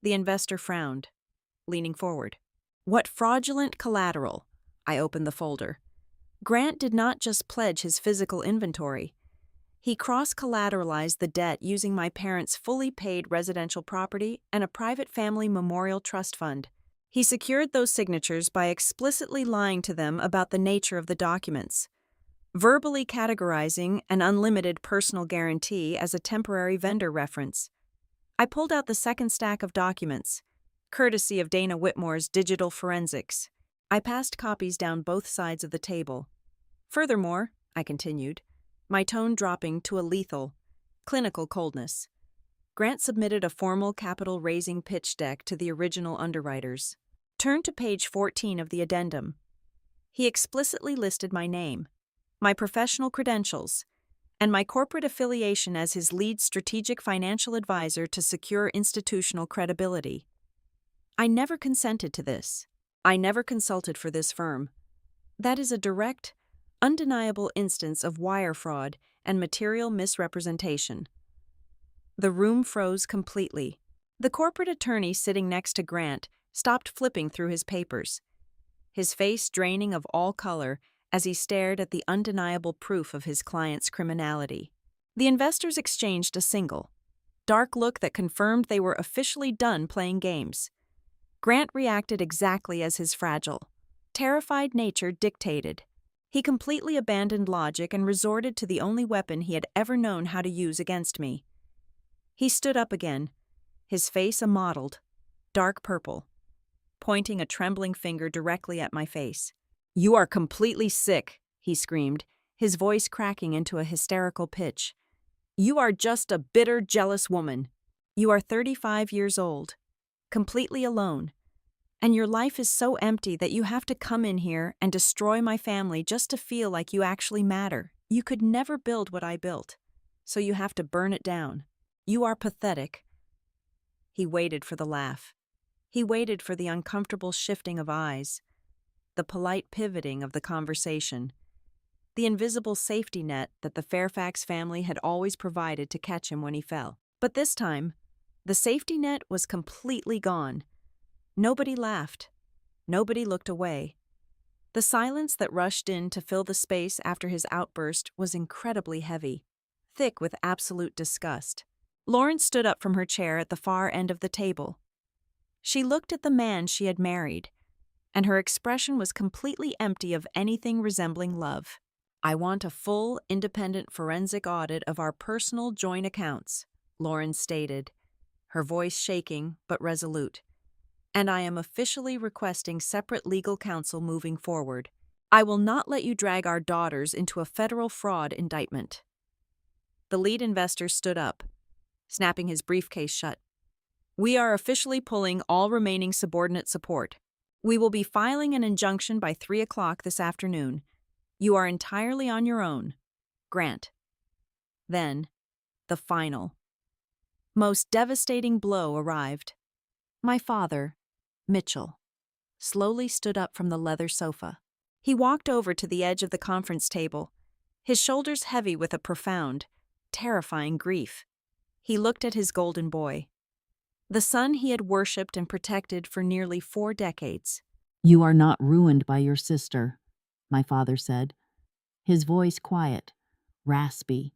The investor frowned, leaning forward. "What fraudulent collateral?" I opened the folder. Grant did not just pledge his physical inventory. He cross-collateralized the debt using my parents' fully paid residential property and a private family memorial trust fund. He secured those signatures by explicitly lying to them about the nature of the documents, verbally categorizing an unlimited personal guarantee as a temporary vendor reference. I pulled out the second stack of documents, courtesy of Dana Whitmore's digital forensics. I passed copies down both sides of the table. "Furthermore," I continued, my tone dropping to a lethal, clinical coldness, Grant submitted a formal capital-raising pitch deck to the original underwriters. Turn to page 14 of the addendum. He explicitly listed my name, my professional credentials, and my corporate affiliation as his lead strategic financial advisor to secure institutional credibility. I never consented to this. I never consulted for this firm. That is a direct, undeniable instance of wire fraud and material misrepresentation. The room froze completely. The corporate attorney sitting next to Grant stopped flipping through his papers, his face draining of all color as he stared at the undeniable proof of his client's criminality. The investors exchanged a single, dark look that confirmed they were officially done playing games. Grant reacted exactly as his fragile, terrified nature dictated. He completely abandoned logic and resorted to the only weapon he had ever known how to use against me. He stood up again, his face a mottled, dark purple, pointing a trembling finger directly at my face. "You are completely sick," he screamed, his voice cracking into a hysterical pitch. "You are just a bitter, jealous woman. You are 35 years old, completely alone, and your life is so empty that you have to come in here and destroy my family just to feel like you actually matter. You could never build what I built, so you have to burn it down. You are pathetic." He waited for the laugh. He waited for the uncomfortable shifting of eyes, the polite pivoting of the conversation, the invisible safety net that the Fairfax family had always provided to catch him when he fell. But this time, the safety net was completely gone. Nobody laughed. Nobody looked away. The silence that rushed in to fill the space after his outburst was incredibly heavy, thick with absolute disgust. Lauren stood up from her chair at the far end of the table. She looked at the man she had married, and her expression was completely empty of anything resembling love. "I want a full, independent forensic audit of our personal joint accounts," Lauren stated, her voice shaking but resolute. "And I am officially requesting separate legal counsel moving forward. I will not let you drag our daughters into a federal fraud indictment." The lead investor stood up, snapping his briefcase shut. "We are officially pulling all remaining subordinate support. We will be filing an injunction by 3 o'clock this afternoon. You are entirely on your own. Grant." Then, the final, most devastating blow arrived. My father, Mitchell, slowly stood up from the leather sofa. He walked over to the edge of the conference table, his shoulders heavy with a profound, terrifying grief. He looked at his golden boy, the son he had worshipped and protected for nearly 4 decades. "You are not ruined by your sister," my father said, his voice quiet, raspy,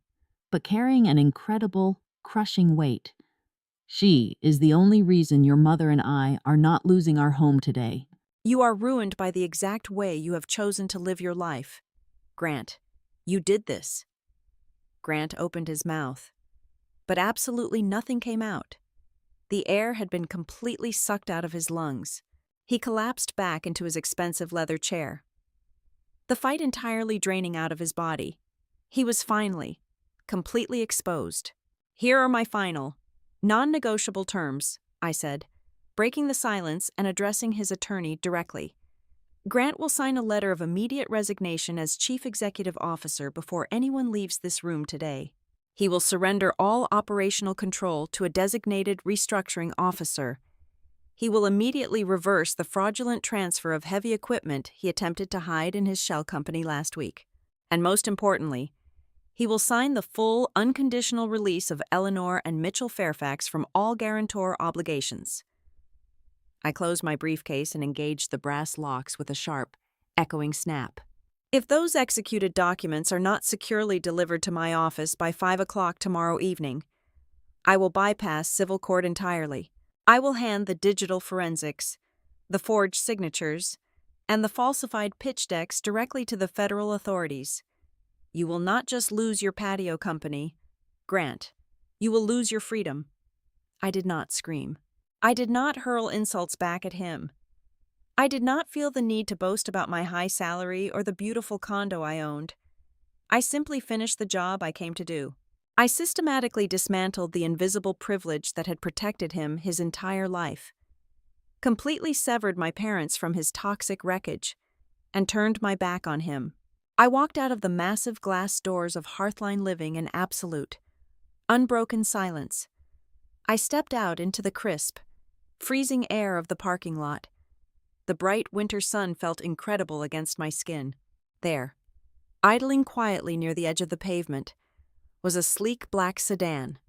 but carrying an incredible, crushing weight. "She is the only reason your mother and I are not losing our home today." You are ruined by the exact way you have chosen to live your life. Grant, you did this. Grant opened his mouth, but absolutely nothing came out. The air had been completely sucked out of his lungs. He collapsed back into his expensive leather chair, the fight entirely draining out of his body. He was finally, completely exposed. "Here are my final, non-negotiable terms," I said, breaking the silence and addressing his attorney directly. "Grant will sign a letter of immediate resignation as Chief Executive Officer before anyone leaves this room today. He will surrender all operational control to a designated restructuring officer. He will immediately reverse the fraudulent transfer of heavy equipment he attempted to hide in his shell company last week. And most importantly, he will sign the full, unconditional release of Eleanor and Mitchell Fairfax from all guarantor obligations." I closed my briefcase and engaged the brass locks with a sharp, echoing snap. "If those executed documents are not securely delivered to my office by 5 o'clock tomorrow evening, I will bypass civil court entirely. I will hand the digital forensics, the forged signatures, and the falsified pitch decks directly to the federal authorities. You will not just lose your patio company, Grant. You will lose your freedom." I did not scream. I did not hurl insults back at him. I did not feel the need to boast about my high salary or the beautiful condo I owned. I simply finished the job I came to do. I systematically dismantled the invisible privilege that had protected him his entire life, completely severed my parents from his toxic wreckage, and turned my back on him. I walked out of the massive glass doors of Hearthline Living in absolute, unbroken silence. I stepped out into the crisp, freezing air of the parking lot. The bright winter sun felt incredible against my skin. There, idling quietly near the edge of the pavement, was a sleek black sedan.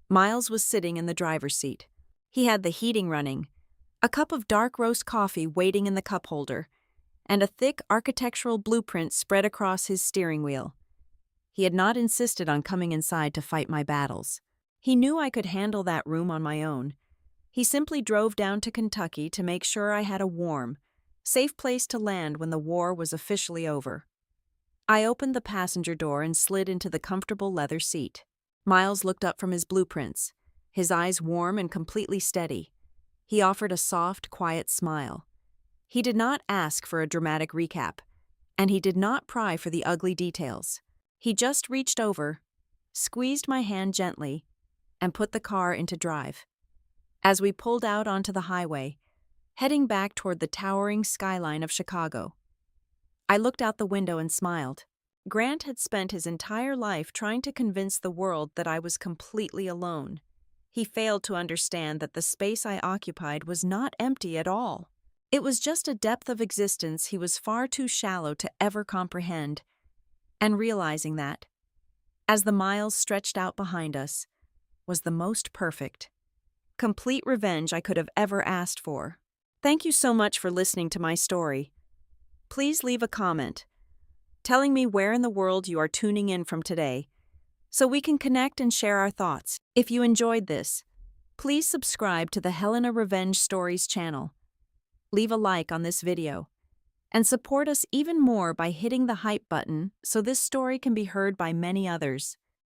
Miles was sitting in the driver's seat. He had the heating running, a cup of dark roast coffee waiting in the cup holder, and a thick architectural blueprint spread across his steering wheel. He had not insisted on coming inside to fight my battles. He knew I could handle that room on my own. He simply drove down to Kentucky to make sure I had a warm, safe place to land when the war was officially over. I opened the passenger door and slid into the comfortable leather seat. Miles looked up from his blueprints, his eyes warm and completely steady. He offered a soft, quiet smile. He did not ask for a dramatic recap, and he did not pry for the ugly details. He just reached over, squeezed my hand gently, and put the car into drive. As we pulled out onto the highway, heading back toward the towering skyline of Chicago, I looked out the window and smiled. Grant had spent his entire life trying to convince the world that I was completely alone. He failed to understand that the space I occupied was not empty at all. It was just a depth of existence he was far too shallow to ever comprehend. And realizing that, as the miles stretched out behind us, was the most perfect, complete revenge I could have ever asked for. Thank you so much for listening to my story. Please leave a comment telling me where in the world you are tuning in from today, so we can connect and share our thoughts. If you enjoyed this, please subscribe to the Helena Revenge Stories channel. Leave a like on this video, and support us even more by hitting the hype button so this story can be heard by many others.